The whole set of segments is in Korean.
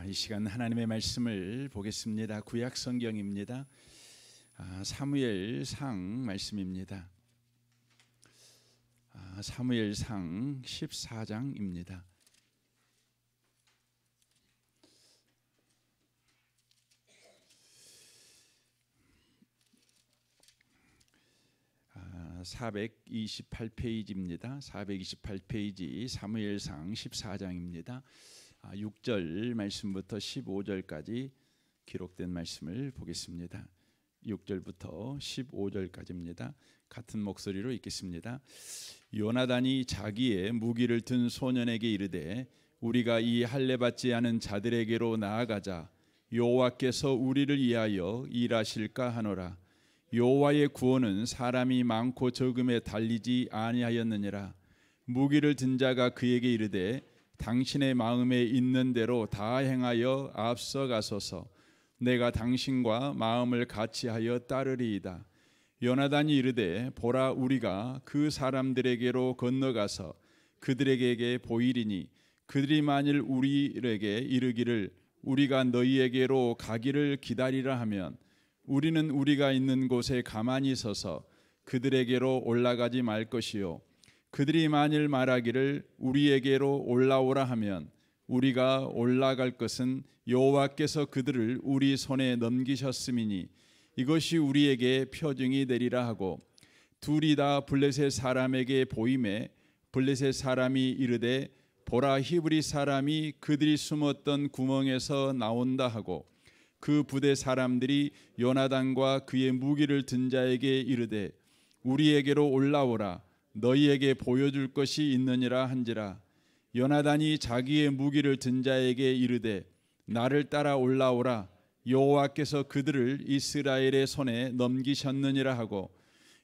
이 시간 하나님의 말씀을 보겠습니다. 구약 성경입니다. 사무엘상 말씀입니다. 사무엘상 14장입니다. 아, 428페이지입니다. 428페이지 사무엘상 14장입니다. 6절 말씀부터 15절까지 기록된 말씀을 보겠습니다. 6절부터 15절까지입니다. 같은 목소리로 읽겠습니다. 요나단이 자기의 무기를 든 소년에게 이르되 우리가 이 할례 받지 않은 자들에게로 나아가자. 여호와께서 우리를 위하여 일하실까 하노라. 여호와의 구원은 사람이 많고 적음에 달리지 아니하였느니라. 무기를 든 자가 그에게 이르되 당신의 마음에 있는 대로 다 행하여 앞서가소서. 내가 당신과 마음을 같이하여 따르리이다. 요나단이 이르되 보라, 우리가 그 사람들에게로 건너가서 그들에게 보이리니 그들이 만일 우리에게 이르기를 우리가 너희에게로 가기를 기다리라 하면 우리는 우리가 있는 곳에 가만히 서서 그들에게로 올라가지 말 것이요, 그들이 만일 말하기를 우리에게로 올라오라 하면 우리가 올라갈 것은 여호와께서 그들을 우리 손에 넘기셨음이니 이것이 우리에게 표징이 되리라 하고, 둘이 다 블레셋 사람에게 보임에 블레셋 사람이 이르되 보라, 히브리 사람이 그들이 숨었던 구멍에서 나온다 하고, 그 부대 사람들이 요나단과 그의 무기를 든 자에게 이르되 우리에게로 올라오라. 너희에게 보여줄 것이 있느니라 한지라. 요나단이 자기의 무기를 든 자에게 이르되 나를 따라 올라오라. 여호와께서 그들을 이스라엘의 손에 넘기셨느니라 하고,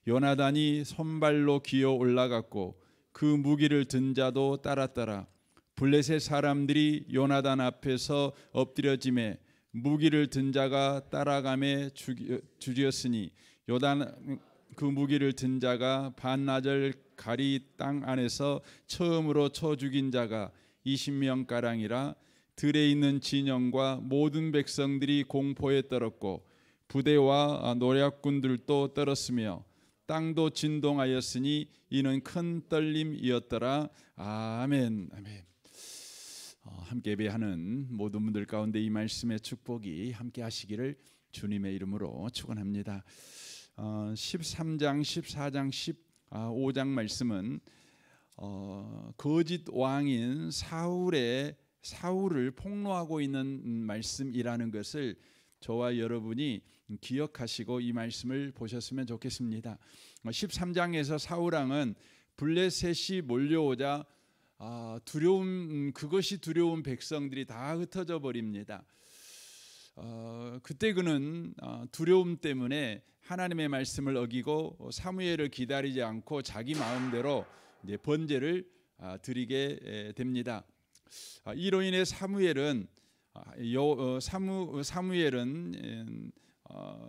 요나단이 손발로 기어 올라갔고 그 무기를 든 자도 따랐더라. 블레셋 사람들이 요나단 앞에서 엎드려짐에 무기를 든 자가 따라가매 죽였으니 요단 그 무기를 든 자가 반나절 가리 땅 안에서 처음으로 쳐 죽인 자가 20명가량이라. 들에 있는 진영과 모든 백성들이 공포에 떨었고 부대와 노략군들도 떨었으며 땅도 진동하였으니 이는 큰 떨림이었더라. 아멘. 아멘. 함께 예배하는 모든 분들 가운데 이 말씀의 축복이 함께 하시기를 주님의 이름으로 축원합니다. 13장, 14장, 15장 말씀은 거짓 왕인 사울을 폭로하고 있는 말씀이라는 것을 저와 여러분이 기억하시고 이 말씀을 보셨으면 좋겠습니다. 13장에서 사울왕은 블레셋이 몰려오자 그것이 두려운 백성들이 다 흩어져 버립니다. 그때 그는 두려움 때문에 하나님의 말씀을 어기고 사무엘을 기다리지 않고 자기 마음대로 이제 번제를 드리게 됩니다. 이로 인해 사무엘은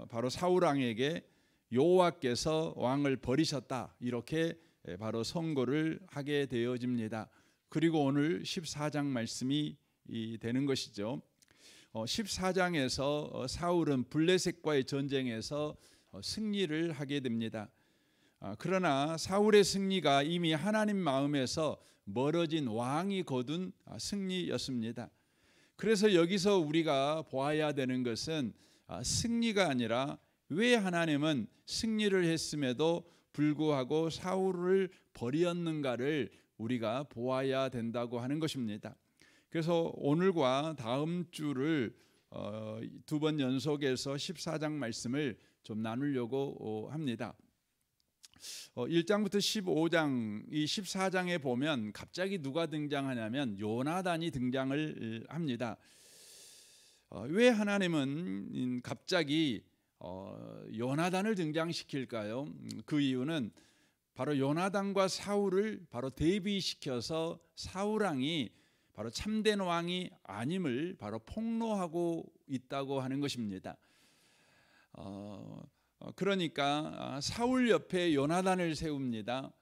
바로 사울 왕에게 여호와께서 왕을 버리셨다, 이렇게 바로 선고를 하게 되어집니다. 그리고 오늘 14장 말씀이 되는 것이죠. 14장에서 사울은 블레셋과의 전쟁에서 승리를 하게 됩니다. 그러나 사울의 승리가 이미 하나님 마음에서 멀어진 왕이 거둔 승리였습니다. 그래서 여기서 우리가 보아야 되는 것은 승리가 아니라 왜 하나님은 승리를 했음에도 불구하고 사울을 버렸는가를 우리가 보아야 된다고 하는 것입니다. 그래서 오늘과 다음 주를 두 번 연속해서 14장 말씀을 좀 나누려고 합니다. 1장부터 15장, 이 14장에 보면 갑자기 누가 등장하냐면 요나단이 등장을 합니다. 왜 하나님은 갑자기 요나단을 등장시킬까요? 그 이유는 바로 요나단과 사울을 바로 대비시켜서 사울 왕이 바로 참된 왕이 아님을 바로 폭로하고 있다고 하는 것입니다. 그러니까 사울 옆에 요나단을 세웁니다.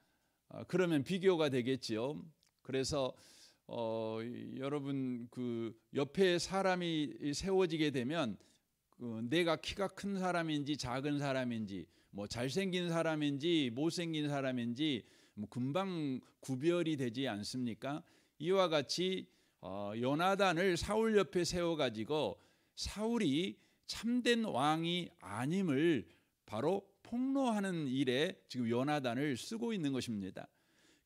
그러면 비교가 되겠지요. 그래서 여러분 그 옆에 사람이 세워지게 되면 내가 키가 큰 사람인지 작은 사람인지 뭐 잘생긴 사람인지 못생긴 사람인지 뭐 금방 구별이 되지 않습니까? 이와 같이 요나단을 사울 옆에 세워가지고 사울이 참된 왕이 아님을 바로 폭로하는 일에 지금 요나단을 쓰고 있는 것입니다.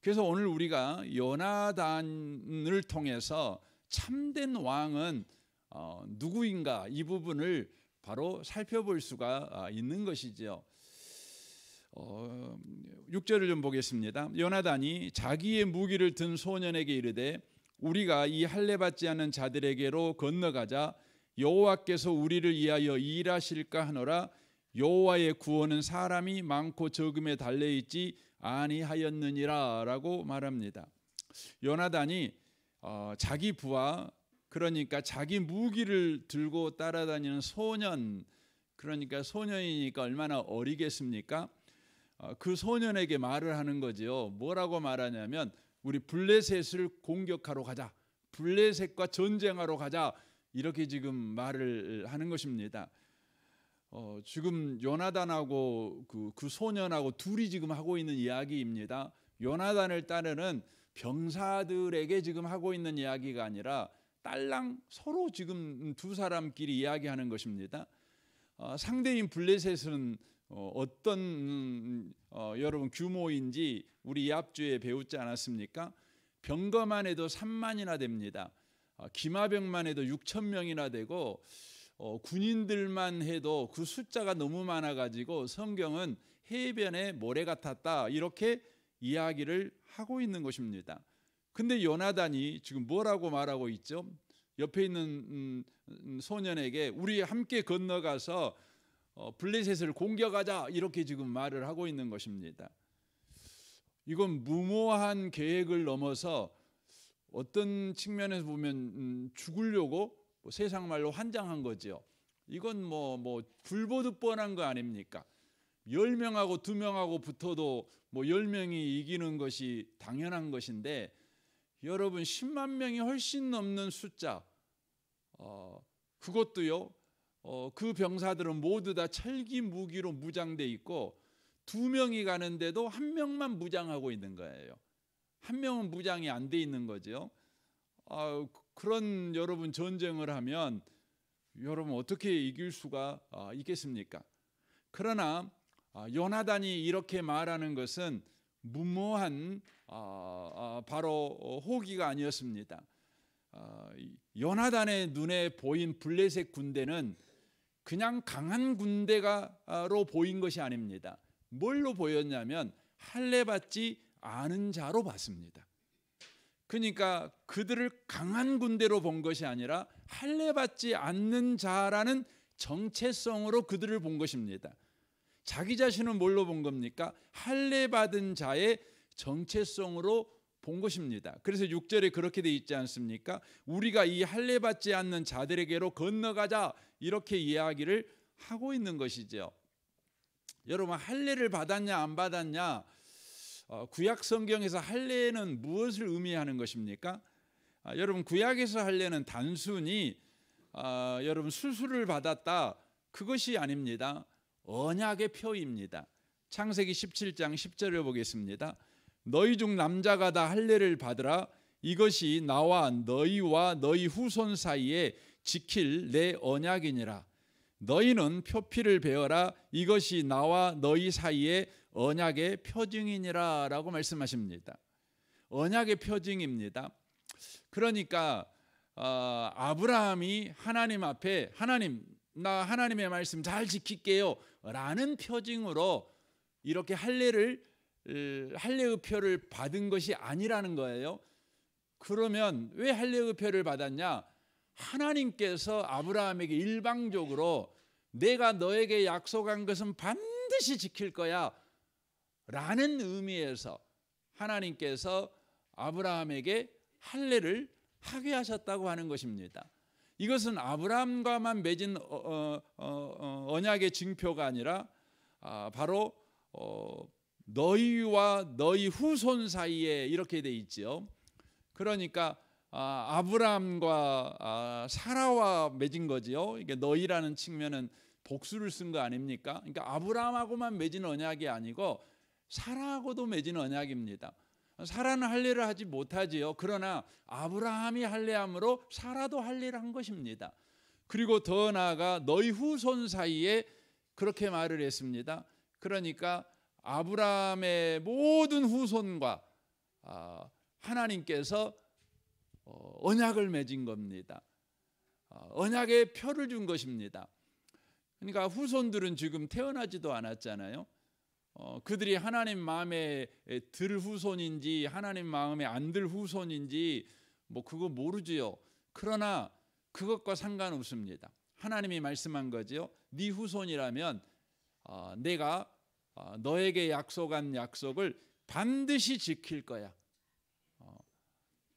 그래서 오늘 우리가 요나단을 통해서 참된 왕은 누구인가 이 부분을 바로 살펴볼 수가 있는 것이죠. 6절을 좀 보겠습니다. 요나단이 자기의 무기를 든 소년에게 이르되 우리가 이 할례 받지 않는 자들에게로 건너가자 여호와께서 우리를 위하여 일하실까 하노라. 여호와의 구원은 사람이 많고 적음에 달려 있지 아니하였느니라 라고 말합니다. 요나단이 자기 부하, 그러니까 자기 무기를 들고 따라다니는 소년, 그러니까 소년이니까 얼마나 어리겠습니까? 그 소년에게 말을 하는 거죠. 뭐라고 말하냐면 우리 블레셋을 공격하러 가자, 블레셋과 전쟁하러 가자, 이렇게 지금 말을 하는 것입니다. 지금 요나단하고 그 소년하고 둘이 지금 하고 있는 이야기입니다. 요나단을 따르는 병사들에게 지금 하고 있는 이야기가 아니라 딸랑 서로 지금 두 사람끼리 이야기하는 것입니다. 상대인 블레셋은 어떤 여러분 규모인지 우리 이합주에 배웠지 않았습니까? 병거만 해도 3만이나 됩니다. 기마병만 해도 6천 명이나 되고 군인들만 해도 그 숫자가 너무 많아가지고 성경은 해변에 모래 같았다 이렇게 이야기를 하고 있는 것입니다. 근데 요나단이 지금 뭐라고 말하고 있죠? 옆에 있는 소년에게 우리 함께 건너가서 블레셋을 공격하자 이렇게 지금 말을 하고 있는 것입니다. 이건 무모한 계획을 넘어서 어떤 측면에서 보면 죽으려고 세상 말로 환장한 거죠. 이건 뭐 불보듯 뻔한 거 아닙니까? 10명하고 2명하고 붙어도 뭐 10명이 이기는 것이 당연한 것인데 여러분 10만 명이 훨씬 넘는 숫자, 그것도요. 그 병사들은 모두 다 철기 무기로 무장돼 있고 2명이 가는데도 1명만 무장하고 있는 거예요. 1명은 무장이 안 돼 있는 거죠. 그런 여러분 전쟁을 하면 여러분 어떻게 이길 수가 있겠습니까? 그러나 요나단이 이렇게 말하는 것은 무모한 바로 호기가 아니었습니다. 요나단의 눈에 보인 블레셋 군대는 그냥 강한 군대가로 보인 것이 아닙니다. 뭘로 보였냐면 할례 받지 않은 자로 봤습니다. 그러니까 그들을 강한 군대로 본 것이 아니라 할례 받지 않는 자라는 정체성으로 그들을 본 것입니다. 자기 자신은 뭘로 본 겁니까? 할례 받은 자의 정체성으로 본 것입니다. 그래서 6절에 그렇게 돼 있지 않습니까? 우리가 이 할례 받지 않는 자들에게로 건너가자 이렇게 이야기를 하고 있는 것이죠. 여러분 할례를 받았냐 안 받았냐? 구약 성경에서 할례는 무엇을 의미하는 것입니까? 여러분 구약에서 할례는 단순히 여러분 수술을 받았다 그것이 아닙니다. 언약의 표입니다. 창세기 17장 10절을 보겠습니다. 너희 중 남자가 다 할례를 받으라. 이것이 나와 너희와 너희 후손 사이에 지킬 내 언약이니라. 너희는 표피를 베어라. 이것이 나와 너희 사이에 언약의 표징이니라 라고 말씀하십니다. 언약의 표징입니다. 그러니까 아브라함이 하나님 앞에 하나님 나 하나님의 말씀 잘 지킬게요 라는 표징으로 이렇게 할례의 표를 받은 것이 아니라는 거예요. 그러면 왜 할례의 표를 받았냐? 하나님께서 아브라함에게 일방적으로 내가 너에게 약속한 것은 반드시 지킬 거야 라는 의미에서 하나님께서 아브라함에게 할례를 하게 하셨다고 하는 것입니다. 이것은 아브라함과만 맺은 언약의 징표가 아니라 바로 너희와 너희 후손 사이에 이렇게 돼 있죠. 그러니까 아브라함과 사라와 맺은 거지요. 이게 너희라는 측면은 복수를 쓴 거 아닙니까? 그러니까 아브라함하고만 맺은 언약이 아니고 사라하고도 맺은 언약입니다. 사라는 할례를 하지 못하지요. 그러나 아브라함이 할례함으로 사라도 할례를 한 것입니다. 그리고 더 나아가 너희 후손 사이에 그렇게 말을 했습니다. 그러니까 아브라함의 모든 후손과 하나님께서 언약을 맺은 겁니다. 언약의 표를 준 것입니다. 그러니까 후손들은 지금 태어나지도 않았잖아요. 그들이 하나님 마음에 들 후손인지 하나님 마음에 안 들 후손인지 뭐 그거 모르지요. 그러나 그것과 상관없습니다. 하나님이 말씀한 거지요. 네 후손이라면 내가 너에게 약속한 약속을 반드시 지킬 거야.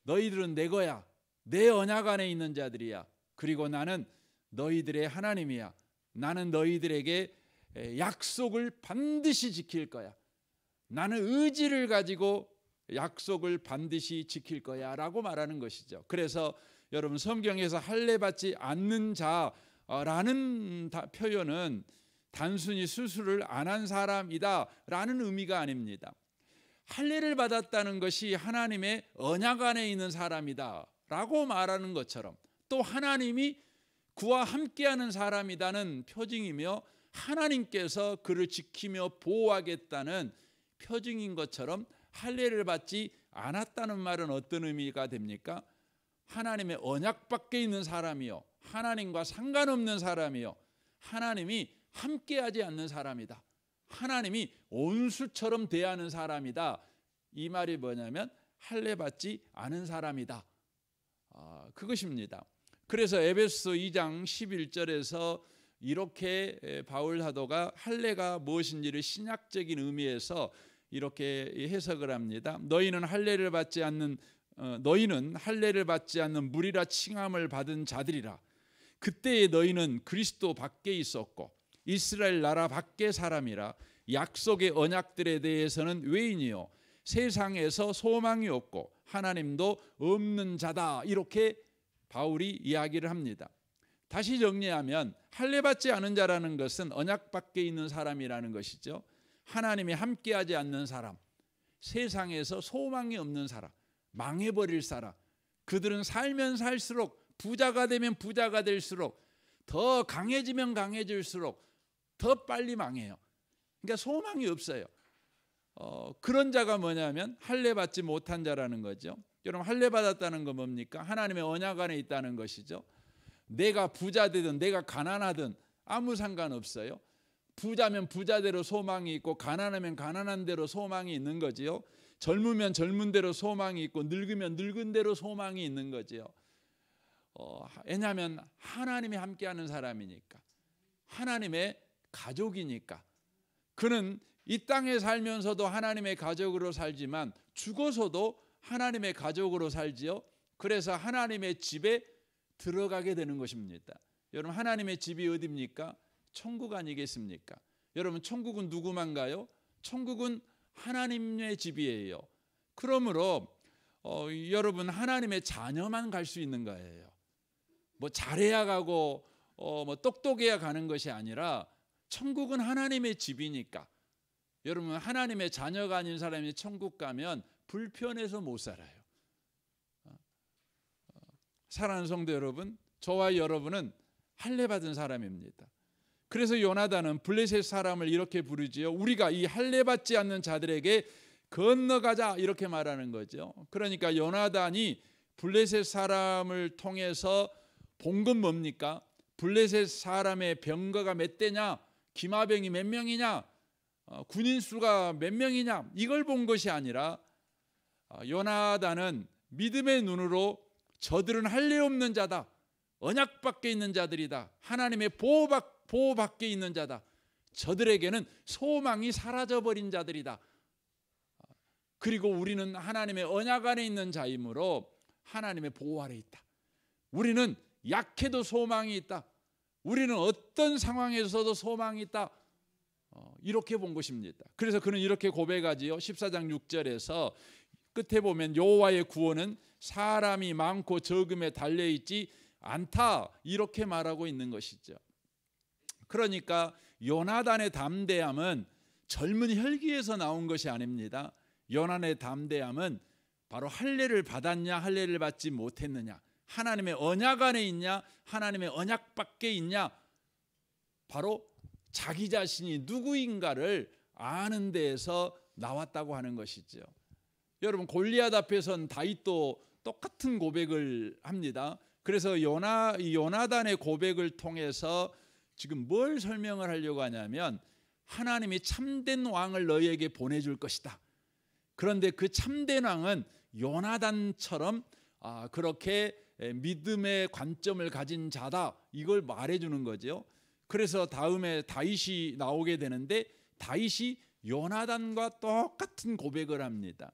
너희들은 내 거야. 내 언약 안에 있는 자들이야. 그리고 나는 너희들의 하나님이야. 나는 너희들에게 약속을 반드시 지킬 거야. 나는 의지를 가지고 약속을 반드시 지킬 거야 라고 말하는 것이죠. 그래서 여러분 성경에서 할례 받지 않는 자라는 표현은 단순히 수술을 안 한 사람이다 라는 의미가 아닙니다. 할례를 받았다는 것이 하나님의 언약 안에 있는 사람이다 라고 말하는 것처럼, 또 하나님이 그와 함께하는 사람이라는 표징이며 하나님께서 그를 지키며 보호하겠다는 표징인 것처럼 할례를 받지 않았다는 말은 어떤 의미가 됩니까? 하나님의 언약 밖에 있는 사람이요, 하나님과 상관없는 사람이요, 하나님이 함께하지 않는 사람이다, 하나님이 온수처럼 대하는 사람이다. 이 말이 뭐냐면 할례 받지 않은 사람이다, 그것입니다. 그래서 에베소 2장 11절에서 이렇게 바울 사도가 할례가 무엇인지를 신약적인 의미에서 이렇게 해석을 합니다. 너희는 할례를 받지 않는 무리라 칭함을 받은 자들이라. 그때에 너희는 그리스도 밖에 있었고 이스라엘 나라 밖의 사람이라. 약속의 언약들에 대해서는 외인이요 세상에서 소망이 없고 하나님도 없는 자다. 이렇게 바울이 이야기를 합니다. 다시 정리하면 할례 받지 않은 자라는 것은 언약 밖에 있는 사람이라는 것이죠. 하나님이 함께하지 않는 사람, 세상에서 소망이 없는 사람, 망해버릴 사람. 그들은 살면 살수록, 부자가 되면 부자가 될수록, 더 강해지면 강해질수록 더 빨리 망해요. 그러니까 소망이 없어요. 그런 자가 뭐냐면 할례 받지 못한 자라는 거죠. 여러분, 할례 받았다는 건 뭡니까? 하나님의 언약 안에 있다는 것이죠. 내가 부자 되든 내가 가난하든 아무 상관없어요. 부자면 부자대로 소망이 있고 가난하면 가난한 대로 소망이 있는 거지요. 젊으면 젊은 대로 소망이 있고 늙으면 늙은 대로 소망이 있는 거지요. 왜냐하면 하나님이 함께하는 사람이니까, 하나님의 가족이니까. 그는 이 땅에 살면서도 하나님의 가족으로 살지만 죽어서도 하나님의 가족으로 살지요. 그래서 하나님의 집에 들어가게 되는 것입니다. 여러분, 하나님의 집이 어디입니까? 천국 아니겠습니까? 여러분, 천국은 누구만 가요? 천국은 하나님의 집이에요. 그러므로 여러분, 하나님의 자녀만 갈 수 있는 거예요. 뭐 잘해야 가고 뭐 똑똑해야 가는 것이 아니라 천국은 하나님의 집이니까. 여러분, 하나님의 자녀가 아닌 사람이 천국 가면 불편해서 못 살아요. 사랑하는 성도 여러분, 저와 여러분은 할례 받은 사람입니다. 그래서 요나단은 블레셋 사람을 이렇게 부르지요. 우리가 이 할례 받지 않는 자들에게 건너가자, 이렇게 말하는 거죠. 그러니까 요나단이 블레셋 사람을 통해서 본 건 뭡니까? 블레셋 사람의 병거가 몇 대냐, 기마병이 몇 명이냐, 군인 수가 몇 명이냐, 이걸 본 것이 아니라 요나단은 믿음의 눈으로 저들은 할례 없는 자다, 언약 밖에 있는 자들이다, 하나님의 보호 밖에 있는 자다, 저들에게는 소망이 사라져버린 자들이다. 그리고 우리는 하나님의 언약 안에 있는 자이므로 하나님의 보호 아래 있다. 우리는 약해도 소망이 있다. 우리는 어떤 상황에서도 소망이 있다. 이렇게 본 것입니다. 그래서 그는 이렇게 고백하지요. 14장 6절에서 끝에 보면 여호와의 구원은 사람이 많고 적음에 달려있지 않다, 이렇게 말하고 있는 것이죠. 그러니까 요나단의 담대함은 젊은 혈기에서 나온 것이 아닙니다. 요나단의 담대함은 바로 할례를 받았냐 할례를 받지 못했느냐, 하나님의 언약 안에 있냐 하나님의 언약 밖에 있냐, 바로 자기 자신이 누구인가를 아는 데에서 나왔다고 하는 것이죠. 여러분, 골리앗 앞에선 다윗도 똑같은 고백을 합니다. 그래서 요나단의 고백을 통해서 지금 뭘 설명을 하려고 하냐면, 하나님이 참된 왕을 너희에게 보내줄 것이다. 그런데 그 참된 왕은 요나단처럼 그렇게 믿음의 관점을 가진 자다, 이걸 말해주는 거죠. 그래서 다음에 다윗이 나오게 되는데, 다윗이 요나단과 똑같은 고백을 합니다.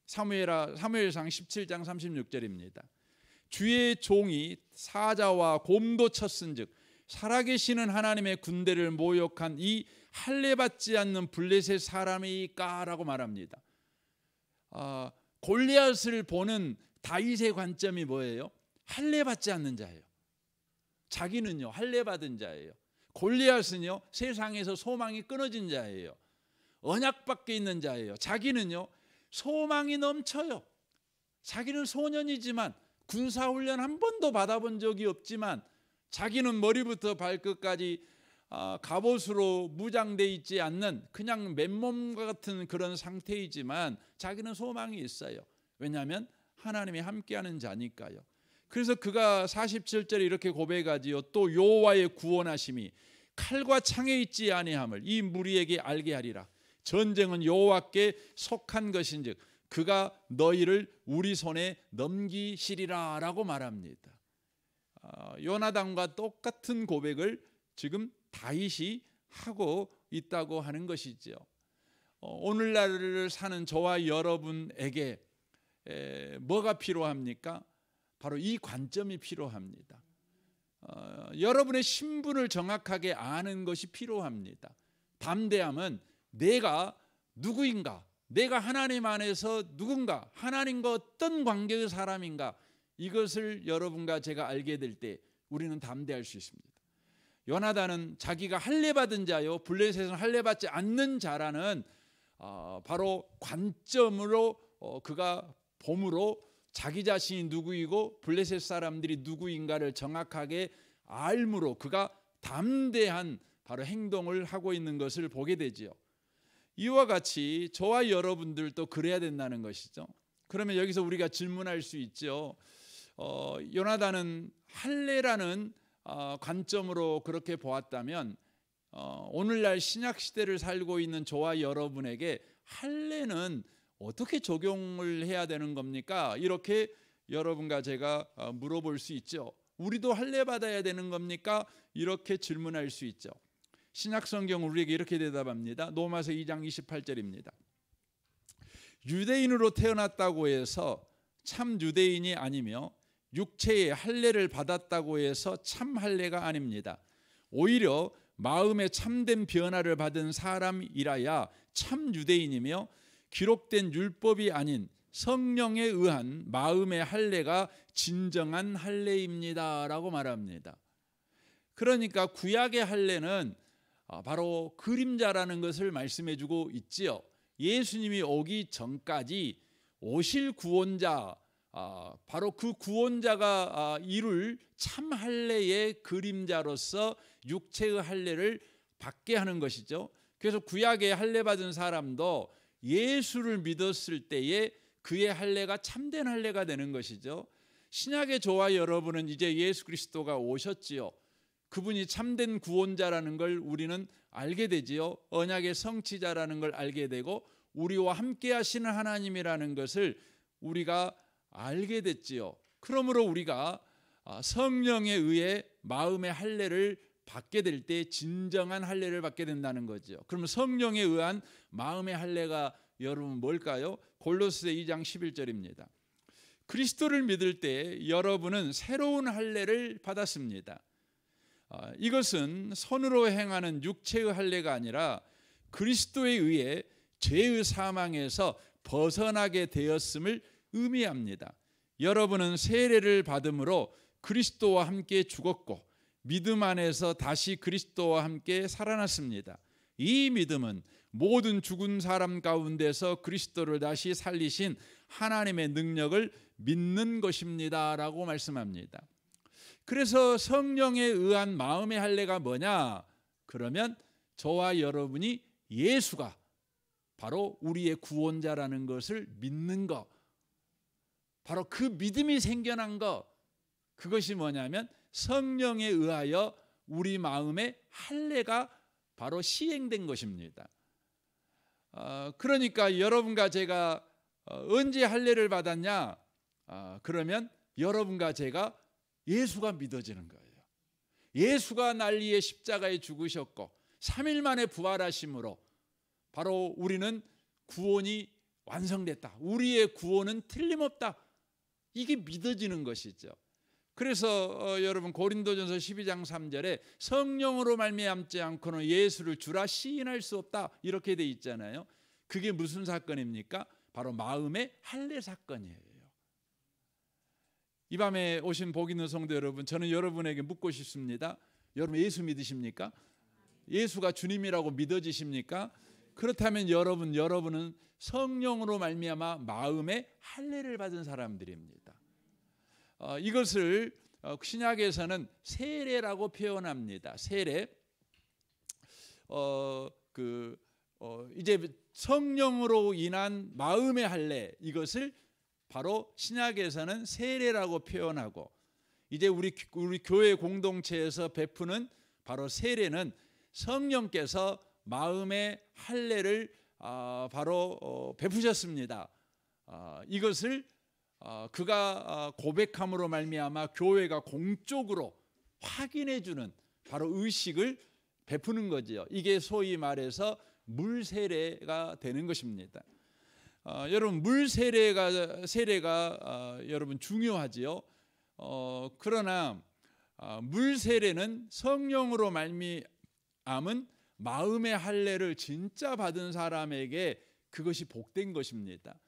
사무엘상 17장 36절입니다. 주의 종이 사자와 곰도 쳤은즉 살아계시는 하나님의 군대를 모욕한 이 할례받지 않는 블레셋 사람이까라고 말합니다. 골리앗을 보는 다윗의 관점이 뭐예요? 할례받지 않는 자예요. 자기는요 할례받은 자예요. 골리앗은요 세상에서 소망이 끊어진 자예요. 언약 밖에 있는 자예요. 자기는요 소망이 넘쳐요. 자기는 소년이지만 군사훈련 한 번도 받아본 적이 없지만, 자기는 머리부터 발끝까지 갑옷으로 무장되어 있지 않는 그냥 맨몸과 같은 그런 상태이지만 자기는 소망이 있어요. 왜냐하면 하나님이 함께하는 자니까요. 그래서 그가 47절에 이렇게 고백하지요. 또 여호와의 구원하심이 칼과 창에 있지 아니함을 이 무리에게 알게 하리라. 전쟁은 여호와께 속한 것인즉 그가 너희를 우리 손에 넘기시리라 라고 말합니다. 요나단과 똑같은 고백을 지금 다윗이 하고 있다고 하는 것이죠. 오늘날을 사는 저와 여러분에게 뭐가 필요합니까? 바로 이 관점이 필요합니다. 여러분의 신분을 정확하게 아는 것이 필요합니다. 담대함은 내가 누구인가, 내가 하나님 안에서 누군가, 하나님과 어떤 관계의 사람인가, 이것을 여러분과 제가 알게 될 때 우리는 담대할 수 있습니다. 요나단은 자기가 할례받은 자요 블레셋은 할례받지 않는 자라는 바로 관점으로 그가 봄으로 자기 자신이 누구이고 블레셋 사람들이 누구인가를 정확하게 알므로 그가 담대한 바로 행동을 하고 있는 것을 보게 되지요. 이와 같이 저와 여러분들도 그래야 된다는 것이죠. 그러면 여기서 우리가 질문할 수 있죠. 요나단은 할례라는 관점으로 그렇게 보았다면 오늘날 신약 시대를 살고 있는 저와 여러분에게 할례는 어떻게 적용을 해야 되는 겁니까? 이렇게 여러분과 제가 물어볼 수 있죠. 우리도 할례 받아야 되는 겁니까? 이렇게 질문할 수 있죠. 신약 성경은 우리에게 이렇게 대답합니다. 로마서 2장 28절입니다. 유대인으로 태어났다고 해서 참 유대인이 아니며 육체의 할례를 받았다고 해서 참 할례가 아닙니다. 오히려 마음의 참된 변화를 받은 사람이라야 참 유대인이며 기록된 율법이 아닌 성령에 의한 마음의 할례가 진정한 할례입니다 라고 말합니다. 그러니까 구약의 할례는 바로 그림자라는 것을 말씀해 주고 있지요. 예수님이 오기 전까지 오실 구원자, 바로 그 구원자가 이룰 참 할례의 그림자로서 육체의 할례를 받게 하는 것이죠. 그래서 구약의 할례 받은 사람도 예수를 믿었을 때에 그의 할례가 참된 할례가 되는 것이죠. 신약의 저와 여러분은 이제 예수 그리스도가 오셨지요. 그분이 참된 구원자라는 걸 우리는 알게 되지요. 언약의 성취자라는 걸 알게 되고 우리와 함께 하시는 하나님이라는 것을 우리가 알게 됐지요. 그러므로 우리가 성령에 의해 마음의 할례를 받게 될 때 진정한 할례를 받게 된다는 거죠. 그러면 성령에 의한 마음의 할례가 여러분 뭘까요? 골로새 2장 11절입니다. 그리스도를 믿을 때 여러분은 새로운 할례를 받았습니다. 이것은 손으로 행하는 육체의 할례가 아니라 그리스도에 의해 죄의 사망에서 벗어나게 되었음을 의미합니다. 여러분은 세례를 받음으로 그리스도와 함께 죽었고 믿음 안에서 다시 그리스도와 함께 살아났습니다. 이 믿음은 모든 죽은 사람 가운데서 그리스도를 다시 살리신 하나님의 능력을 믿는 것입니다 라고 말씀합니다. 그래서 성령에 의한 마음의 할례가 뭐냐? 그러면 저와 여러분이 예수가 바로 우리의 구원자라는 것을 믿는 것, 바로 그 믿음이 생겨난 것, 그것이 뭐냐면 성령에 의하여 우리 마음의 할례가 바로 시행된 것입니다. 그러니까 여러분과 제가 언제 할례를 받았냐? 그러면 여러분과 제가 예수가 믿어지는 거예요. 예수가 날 위해 십자가에 죽으셨고 3일 만에 부활하심으로 바로 우리는 구원이 완성됐다. 우리의 구원은 틀림없다. 이게 믿어지는 것이죠. 그래서 여러분 고린도전서 12장 3절에 성령으로 말미암지 않고는 예수를 주라 시인할 수 없다 이렇게 돼 있잖아요. 그게 무슨 사건입니까? 바로 마음의 할례 사건이에요. 이 밤에 오신 복 있는 성도 여러분, 저는 여러분에게 묻고 싶습니다. 여러분 예수 믿으십니까? 예수가 주님이라고 믿어지십니까? 그렇다면 여러분은 성령으로 말미암아 마음의 할례를 받은 사람들입니다. 이것을 신약에서는 세례라고 표현합니다. 세례. 이제 성령으로 인한 마음의 할례, 이것을 바로 신약에서는 세례라고 표현하고, 이제 우리 교회 공동체에서 베푸는 바로 세례는 성령께서 마음의 할례를 바로 베푸셨습니다. 이것을 그가 고백함으로 말미암아 교회가 공적으로 확인해 주는 바로 의식을 베푸는 거지요. 이게 소위 말해서 물 세례가 되는 것입니다. 여러분 물 세례가 여러분 중요하지요. 그러나 물 세례는 성령으로 말미암은 마음의 할례를 진짜 받은 사람에게 그것이 복된 것입니다.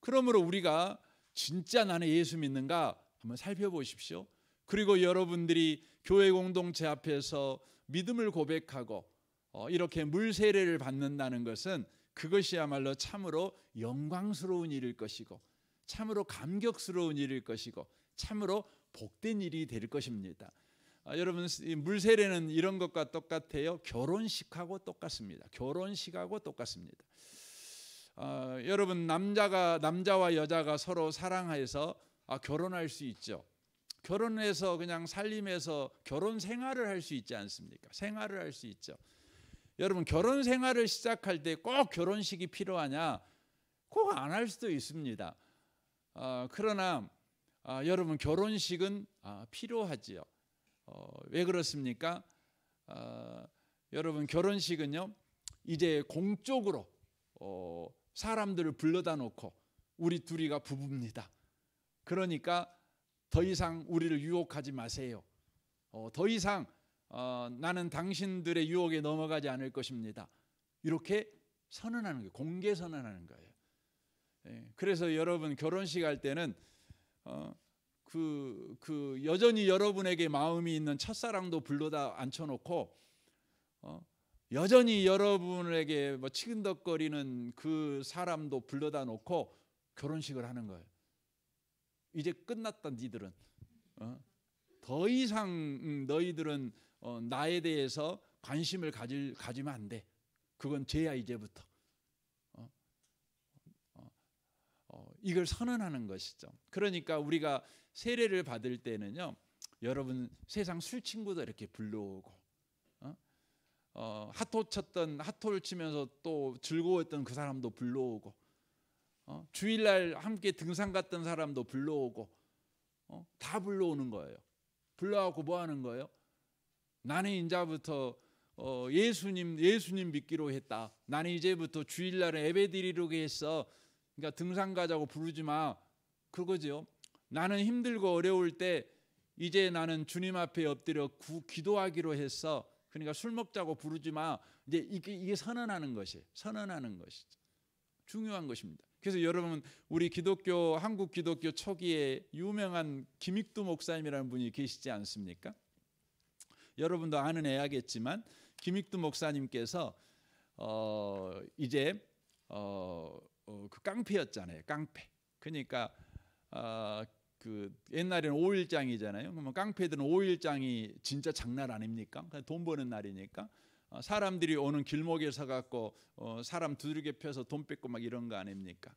그러므로 우리가 진짜 나는 예수 믿는가 한번 살펴보십시오. 그리고 여러분들이 교회 공동체 앞에서 믿음을 고백하고 이렇게 물 세례를 받는다는 것은 그것이야말로 참으로 영광스러운 일일 것이고 참으로 감격스러운 일일 것이고 참으로 복된 일이 될 것입니다. 여러분 물 세례는 이런 것과 똑같아요. 결혼식하고 똑같습니다. 결혼식하고 똑같습니다. 여러분 남자와 여자가 서로 사랑해서 결혼할 수 있죠. 결혼해서 그냥 살림에서 결혼 생활을 할 수 있지 않습니까? 생활을 할 수 있죠. 여러분 결혼 생활을 시작할 때 꼭 결혼식이 필요하냐? 꼭 안 할 수도 있습니다. 그러나 여러분 결혼식은 필요하지요. 왜 그렇습니까? 여러분 결혼식은요 이제 공적으로 사람들을 불러다 놓고 우리 둘이가 부부입니다. 그러니까 더 이상 우리를 유혹하지 마세요. 더 이상 나는 당신들의 유혹에 넘어가지 않을 것입니다. 이렇게 선언하는 거예요. 공개 선언하는 거예요. 그래서 여러분 결혼식 할 때는 여전히 여러분에게 마음이 있는 첫사랑도 불러다 앉혀놓고 여전히 여러분에게 뭐 치근덕거리는 그 사람도 불러다 놓고 결혼식을 하는 거예요. 이제 끝났다 니들은. 더 이상 너희들은 나에 대해서 관심을 가지면 안 돼. 그건 죄야 이제부터. 이걸 선언하는 것이죠. 그러니까 우리가 세례를 받을 때는요, 여러분 세상 술 친구도 이렇게 불러오고, 핫도를 치면서 또 즐거웠던 그 사람도 불러오고, 주일날 함께 등산 갔던 사람도 불러오고, 다 불러오는 거예요. 불러와고 뭐 하는 거예요? 나는 이제부터 예수님 믿기로 했다. 나는 이제부터 주일날에 예배드리려고 했어. 그러니까 등산 가자고 부르지 마. 그거죠. 나는 힘들고 어려울 때 이제 나는 주님 앞에 엎드려 기도하기로 했어. 그러니까 술 먹자고 부르지 마. 이제 이게 선언하는 것이에요. 선언하는 것이죠. 중요한 것입니다. 그래서 여러분, 우리 기독교, 한국 기독교 초기에 유명한 김익두 목사님이라는 분이 계시지 않습니까? 여러분도 아는 애야겠지만 김익두 목사님께서 이제 그 깡패였잖아요. 깡패. 그러니까 그 옛날에는 5일장이잖아요. 그러면 깡패들은 5일장이 진짜 장난 아닙니까? 돈 버는 날이니까 사람들이 오는 길목에 서 갖고 사람 두들겨 펴서 돈 뺏고 막 이런 거 아닙니까?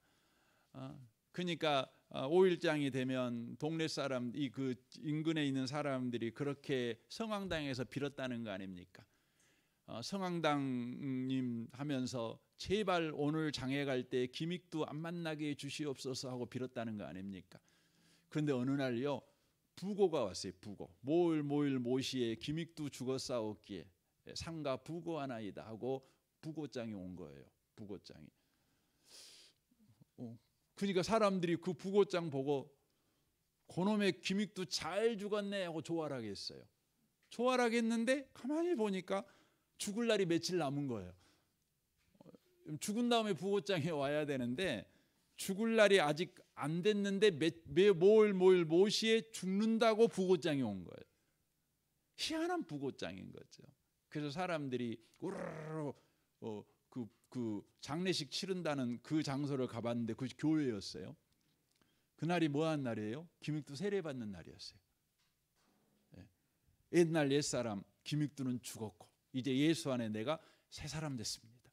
그러니까 5일장이 되면 동네 사람, 그 인근에 있는 사람들이 그렇게 성황당에서 빌었다는 거 아닙니까? 성황당님 하면서 제발 오늘 장에 갈 때 김익두 안 만나게 해주시옵소서 하고 빌었다는 거 아닙니까? 그런데 어느 날요, 부고가 왔어요. 부고. 모시에 김익두 죽었사옵기에 상가 부고하나이다 하고 부고장이 온 거예요. 부고장이. 그러니까 사람들이 그 부고장 보고 그놈의 김익두 잘 죽었네 하고 조화를 하겠어요. 조화를 하겠는데 가만히 보니까 죽을 날이 며칠 남은 거예요. 죽은 다음에 부고장에 와야 되는데 죽을 날이 아직 안 됐는데 모시에 죽는다고 부고장이 온 거예요. 희한한 부고장인 거죠. 그래서 사람들이 우르르 그 장례식 치른다는 그 장소를 가봤는데 그것이 교회였어요. 그날이 뭐한 날이에요? 김익두 세례받는 날이었어요. 옛날 옛사람 김익두는 죽었고 이제 예수 안에 내가 새 사람 됐습니다.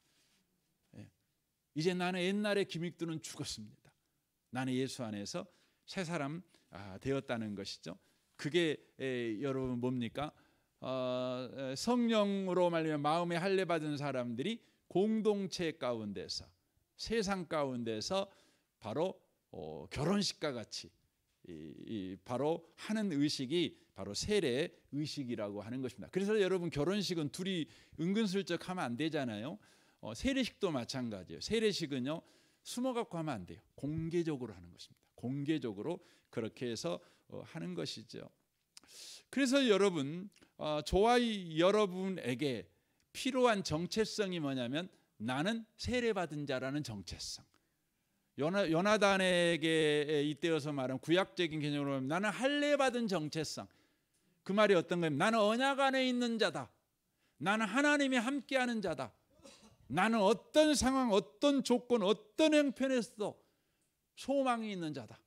이제 나는 옛날에 김익두는 죽었습니다. 나는 예수 안에서 새 사람 되었다는 것이죠. 그게 여러분 뭡니까? 성령으로 말미암아 마음에 할례 받은 사람들이 공동체 가운데서, 세상 가운데서 바로 결혼식과 같이 바로 하는 의식이 바로 세례 의식이라고 하는 것입니다. 그래서 여러분, 결혼식은 둘이 은근슬쩍 하면 안 되잖아요. 세례식도 마찬가지예요. 세례식은요, 숨어갖고 하면 안 돼요. 공개적으로 하는 것입니다. 공개적으로 그렇게 해서 하는 것이죠. 그래서 여러분, 저와 여러분에게 필요한 정체성이 뭐냐면 나는 세례받은 자라는 정체성. 요나단에게 이때여서 말하면 구약적인 개념으로 보면 나는 할례받은 정체성. 그 말이 어떤 거예요? 나는 언약 안에 있는 자다. 나는 하나님이 함께하는 자다. 나는 어떤 상황, 어떤 조건, 어떤 형편에서도 소망이 있는 자다.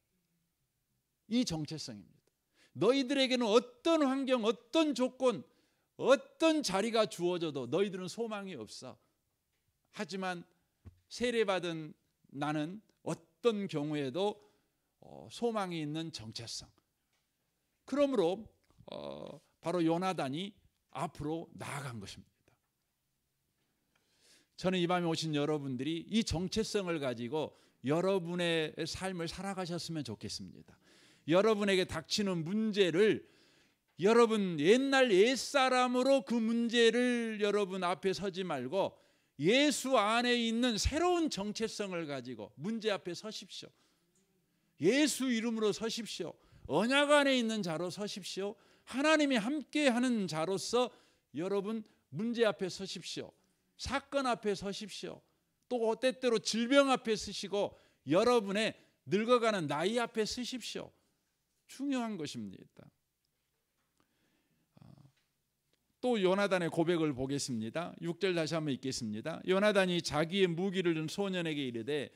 이 정체성입니다. 너희들에게는 어떤 환경, 어떤 조건, 어떤 자리가 주어져도 너희들은 소망이 없어. 하지만 세례받은 나는 어떤 경우에도 소망이 있는 정체성. 그러므로 바로 요나단이 앞으로 나아간 것입니다. 저는 이 밤에 오신 여러분들이 이 정체성을 가지고 여러분의 삶을 살아가셨으면 좋겠습니다. 여러분에게 닥치는 문제를 여러분 옛날 옛사람으로 그 문제를 여러분 앞에 서지 말고 예수 안에 있는 새로운 정체성을 가지고 문제 앞에 서십시오. 예수 이름으로 서십시오. 언약 안에 있는 자로 서십시오. 하나님이 함께하는 자로서 여러분 문제 앞에 서십시오. 사건 앞에 서십시오. 또 때때로 질병 앞에 서시고 여러분의 늙어가는 나이 앞에 서십시오. 중요한 것입니다. 또 요나단의 고백을 보겠습니다. 6절 다시 한번 읽겠습니다. 요나단이 자기의 무기를 든 소년에게 이르되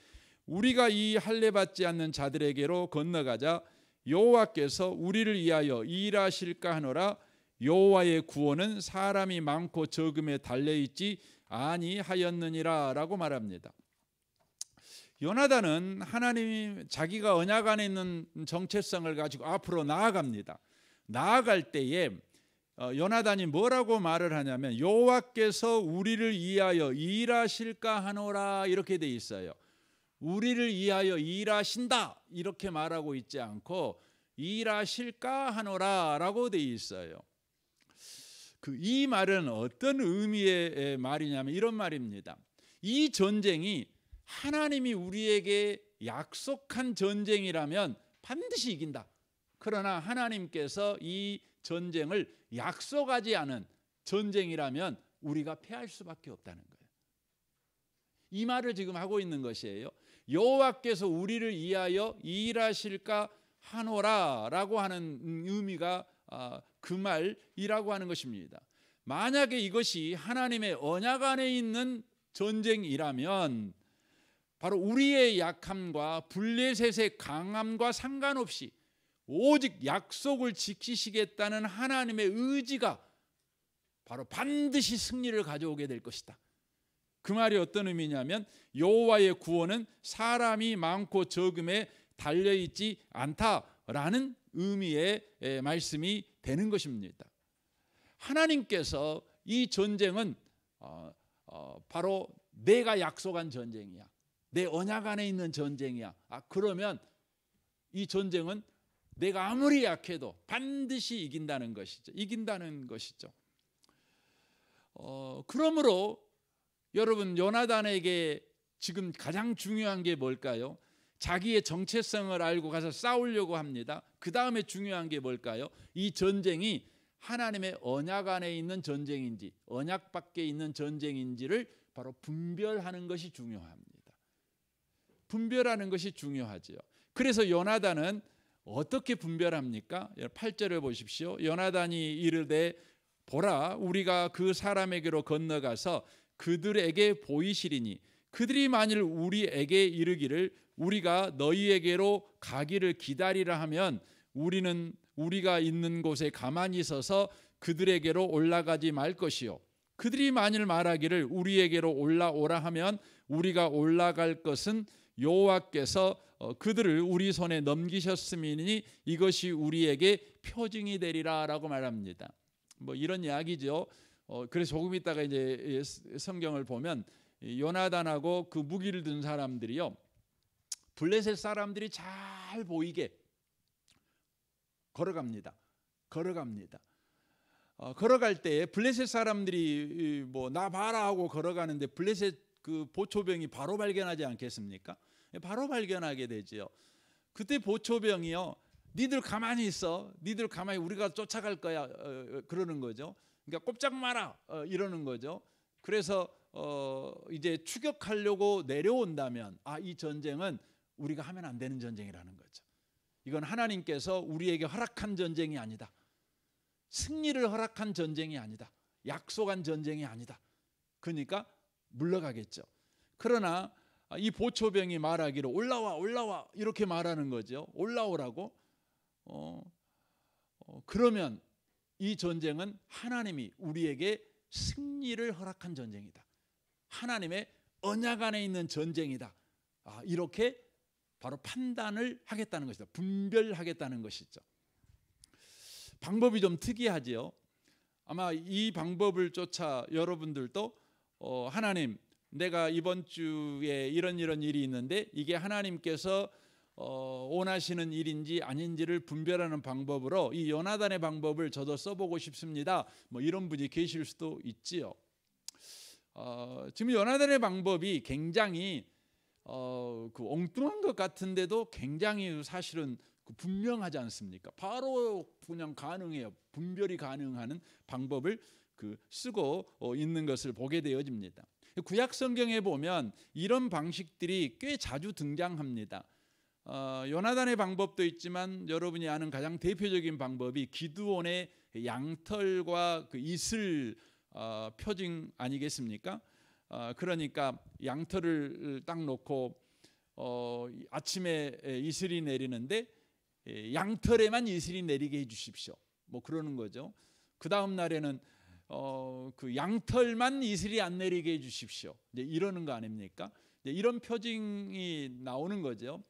우리가 이 할례 받지 않는 자들에게로 건너가자. 여호와께서 우리를 위하여 일하실까 하노라. 여호와의 구원은 사람이 많고 적음에 달려있지 아니하였느니라 라고 말합니다. 요나단은 하나님이 자기가 언약 안에 있는 정체성을 가지고 앞으로 나아갑니다. 나아갈 때에 요나단이 뭐라고 말을 하냐면 여호와께서 우리를 위하여 일하실까 하노라 이렇게 돼 있어요. 우리를 위하여 일하신다 이렇게 말하고 있지 않고 일하실까 하노라 라고 돼 있어요. 이 말은 어떤 의미의 말이냐면 이런 말입니다. 이 전쟁이 하나님이 우리에게 약속한 전쟁이라면 반드시 이긴다. 그러나 하나님께서 이 전쟁을 약속하지 않은 전쟁이라면 우리가 패할 수밖에 없다는 거예요. 이 말을 지금 하고 있는 것이에요. 여호와께서 우리를 위하여 일하실까 하노라라고 하는 의미가 그 말이라고 하는 것입니다. 만약에 이것이 하나님의 언약 안에 있는 전쟁이라면 바로 우리의 약함과 블레셋의 강함과 상관없이 오직 약속을 지키시겠다는 하나님의 의지가 바로 반드시 승리를 가져오게 될 것이다. 그 말이 어떤 의미냐면 여호와의 구원은 사람이 많고 적음에 달려있지 않다라는 의미의 말씀이 되는 것입니다. 하나님께서 이 전쟁은 바로 내가 약속한 전쟁이야. 내 언약 안에 있는 전쟁이야. 그러면 이 전쟁은 내가 아무리 약해도 반드시 이긴다는 것이죠. 이긴다는 것이죠. 그러므로 여러분, 요나단에게 지금 가장 중요한 게 뭘까요? 자기의 정체성을 알고 가서 싸우려고 합니다. 그 다음에 중요한 게 뭘까요? 이 전쟁이 하나님의 언약 안에 있는 전쟁인지 언약 밖에 있는 전쟁인지를 바로 분별하는 것이 중요합니다. 분별하는 것이 중요하지요. 그래서 요나단은 어떻게 분별합니까? 8절을 보십시오. 요나단이 이르되 보라, 우리가 그 사람에게로 건너가서 그들에게 보이시리니 그들이 만일 우리에게 이르기를 우리가 너희에게로 가기를 기다리라 하면 우리는 우리가 있는 곳에 가만히 서서 그들에게로 올라가지 말 것이요, 그들이 만일 말하기를 우리에게로 올라오라 하면 우리가 올라갈 것은 여호와께서 그들을 우리 손에 넘기셨음이니 이것이 우리에게 표징이 되리라라고 말합니다. 뭐 이런 이야기죠. 그래서 조금 있다가 이제 성경을 보면 요나단하고 그 무기를 든 사람들이요, 블레셋 사람들이 잘 보이게 걸어갑니다. 걸어갈 때 블레셋 사람들이 뭐 나 봐라 하고 걸어가는데 블레셋 그 보초병이 바로 발견하지 않겠습니까? 바로 발견하게 되지요. 그때 보초병이요, 니들 가만히 있어, 니들 가만히, 우리가 쫓아갈 거야, 그러는 거죠. 그러니까 꼼짝 마라, 이러는 거죠. 그래서 이제 추격하려고 내려온다면 이 전쟁은 우리가 하면 안 되는 전쟁이라는 거죠. 이건 하나님께서 우리에게 허락한 전쟁이 아니다. 승리를 허락한 전쟁이 아니다. 약속한 전쟁이 아니다. 그러니까 물러가겠죠. 그러나 이 보초병이 말하기를 올라와 이렇게 말하는 거죠. 올라오라고. 그러면 이 전쟁은 하나님이 우리에게 승리를 허락한 전쟁이다. 하나님의 언약 안에 있는 전쟁이다. 이렇게 바로 판단을 하겠다는 것이다. 분별하겠다는 것이죠. 방법이 좀 특이하지요. 아마 이 방법을 쫓아 여러분들도 하나님, 내가 이번 주에 이런 일이 있는데 이게 하나님께서 원하시는 일인지 아닌지를 분별하는 방법으로 이 요나단의 방법을 저도 써보고 싶습니다. 뭐 이런 분이 계실 수도 있지요. 지금 요나단의 방법이 굉장히 그 엉뚱한 것 같은데도 굉장히 사실은 분명하지 않습니까? 바로 그냥 가능해요. 분별이 가능한 방법을 쓰고 있는 것을 보게 되어집니다. 구약 성경에 보면 이런 방식들이 꽤 자주 등장합니다. 요나단의 방법도 있지만 여러분이 아는 가장 대표적인 방법이 기드온의 양털과 그 이슬 표징 아니겠습니까? 그러니까 양털을 딱 놓고 아침에 이슬이 내리는데 양털에만 이슬이 내리게 해주십시오. 뭐 그러는 거죠. 그 다음 날에는 그 양털만 이슬이 안 내리게 해주십시오. 이제 이러는 거 아닙니까? 이제 이런 표징이 나오는 거죠.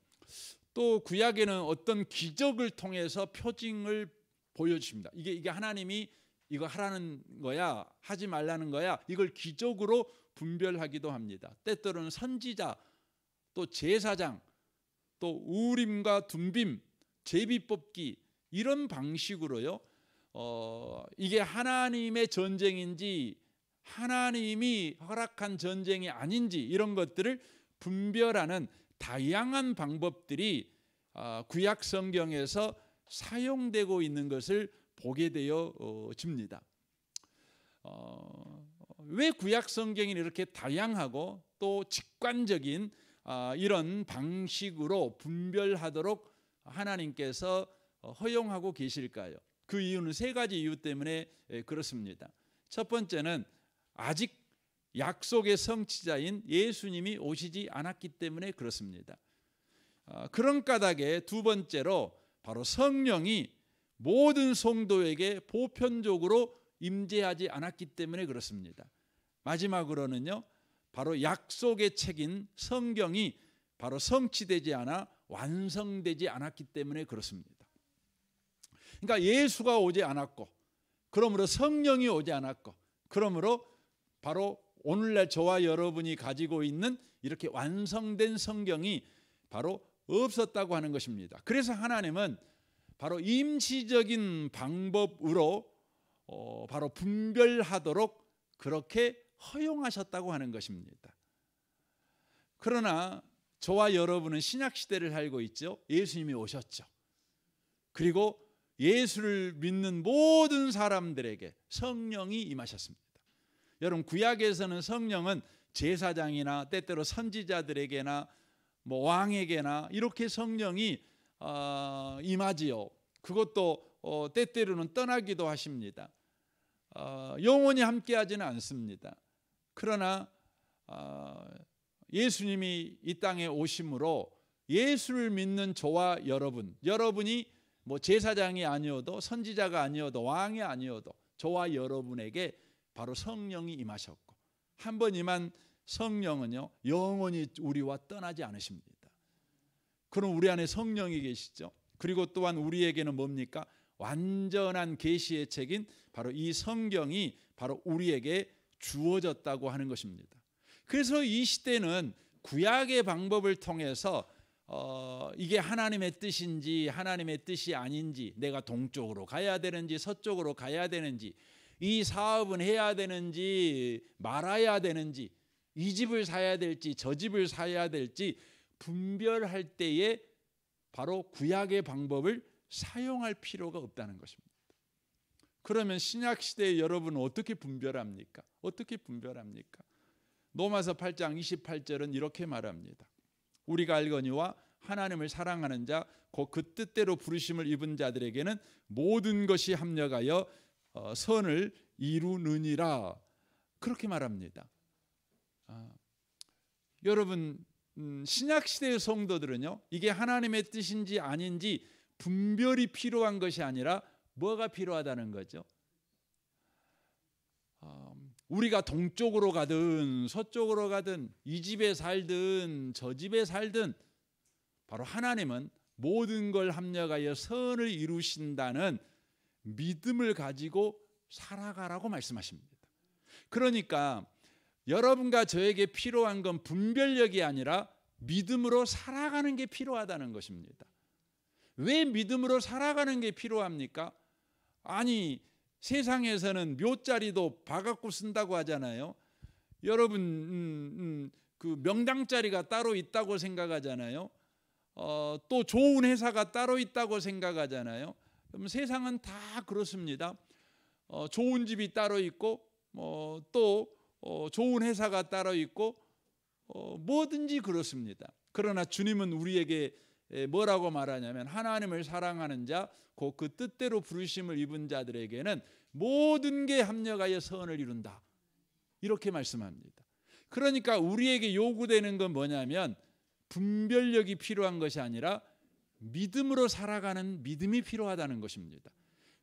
또 구약에는 어떤 기적을 통해서 표징을 보여주십니다. 이게 하나님이 이거 하라는 거야, 하지 말라는 거야, 이걸 기적으로 분별하기도 합니다. 때때로는 선지자, 또 제사장, 또 우림과 둠빔, 제비뽑기 이런 방식으로요. 이게 하나님의 전쟁인지 하나님이 허락한 전쟁이 아닌지 이런 것들을 분별하는 다양한 방법들이 구약 성경에서 사용되고 있는 것을 보게 되어집니다. 왜 구약 성경이 이렇게 다양하고 또 직관적인 이런 방식으로 분별하도록 하나님께서 허용하고 계실까요? 그 이유는 세 가지 이유 때문에 그렇습니다. 첫 번째는 아직 약속의 성취자인 예수님이 오시지 않았기 때문에 그렇습니다. 그런 까닭에 두 번째로 바로 성령이 모든 성도에게 보편적으로 임재하지 않았기 때문에 그렇습니다. 마지막으로는요, 바로 약속의 책인 성경이 바로 성취되지 않아 완성되지 않았기 때문에 그렇습니다. 그러니까 예수가 오지 않았고, 그러므로 성령이 오지 않았고, 그러므로 바로 오늘날 저와 여러분이 가지고 있는 이렇게 완성된 성경이 바로 없었다고 하는 것입니다. 그래서 하나님은 바로 임시적인 방법으로 바로 분별하도록 그렇게 허용하셨다고 하는 것입니다. 그러나 저와 여러분은 신약 시대를 살고 있죠. 예수님이 오셨죠. 그리고 예수를 믿는 모든 사람들에게 성령이 임하셨습니다. 여러분, 구약에서는 성령은 제사장이나 때때로 선지자들에게나 뭐 왕에게나 이렇게 성령이 임하지요. 그것도 때때로는 떠나기도 하십니다. 영원히 함께하지는 않습니다. 그러나 예수님이 이 땅에 오심으로 예수를 믿는 저와 여러분이 뭐 제사장이 아니어도 선지자가 아니어도 왕이 아니어도 저와 여러분에게 바로 성령이 임하셨고, 한 번 임한 성령은요 영원히 우리와 떠나지 않으십니다. 그럼 우리 안에 성령이 계시죠. 그리고 또한 우리에게는 뭡니까? 완전한 계시의 책인 바로 이 성경이 바로 우리에게 주어졌다고 하는 것입니다. 그래서 이 시대는 구약의 방법을 통해서 이게 하나님의 뜻인지 하나님의 뜻이 아닌지, 내가 동쪽으로 가야 되는지 서쪽으로 가야 되는지, 이 사업은 해야 되는지 말아야 되는지, 이 집을 사야 될지 저 집을 사야 될지 분별할 때에 바로 구약의 방법을 사용할 필요가 없다는 것입니다. 그러면 신약 시대에 여러분은 어떻게 분별합니까? 어떻게 분별합니까? 로마서 8장 28절은 이렇게 말합니다. 우리가 알거니와 하나님을 사랑하는 자 곧 그 뜻대로 부르심을 입은 자들에게는 모든 것이 합력하여 선을 이루느니라. 그렇게 말합니다. 여러분, 신약 시대의 성도들은요, 이게 하나님의 뜻인지 아닌지 분별이 필요한 것이 아니라 뭐가 필요하다는 거죠? 우리가 동쪽으로 가든 서쪽으로 가든 이 집에 살든 저 집에 살든 바로 하나님은 모든 걸 합력하여 선을 이루신다는 믿음을 가지고 살아가라고 말씀하십니다. 그러니까 여러분과 저에게 필요한 건 분별력이 아니라 믿음으로 살아가는 게 필요하다는 것입니다. 왜 믿음으로 살아가는 게 필요합니까? 아니, 세상에서는 묘자리도 봐갖고 쓴다고 하잖아요. 여러분, 그 명당자리가 따로 있다고 생각하잖아요. 또 좋은 회사가 따로 있다고 생각하잖아요. 그럼 세상은 다 그렇습니다. 좋은 집이 따로 있고 또 좋은 회사가 따로 있고 뭐든지 그렇습니다. 그러나 주님은 우리에게 뭐라고 말하냐면 하나님을 사랑하는 자 곧 그 뜻대로 부르심을 입은 자들에게는 모든 게 합력하여 선을 이룬다. 이렇게 말씀합니다. 그러니까 우리에게 요구되는 건 뭐냐면 분별력이 필요한 것이 아니라 믿음으로 살아가는 믿음이 필요하다는 것입니다.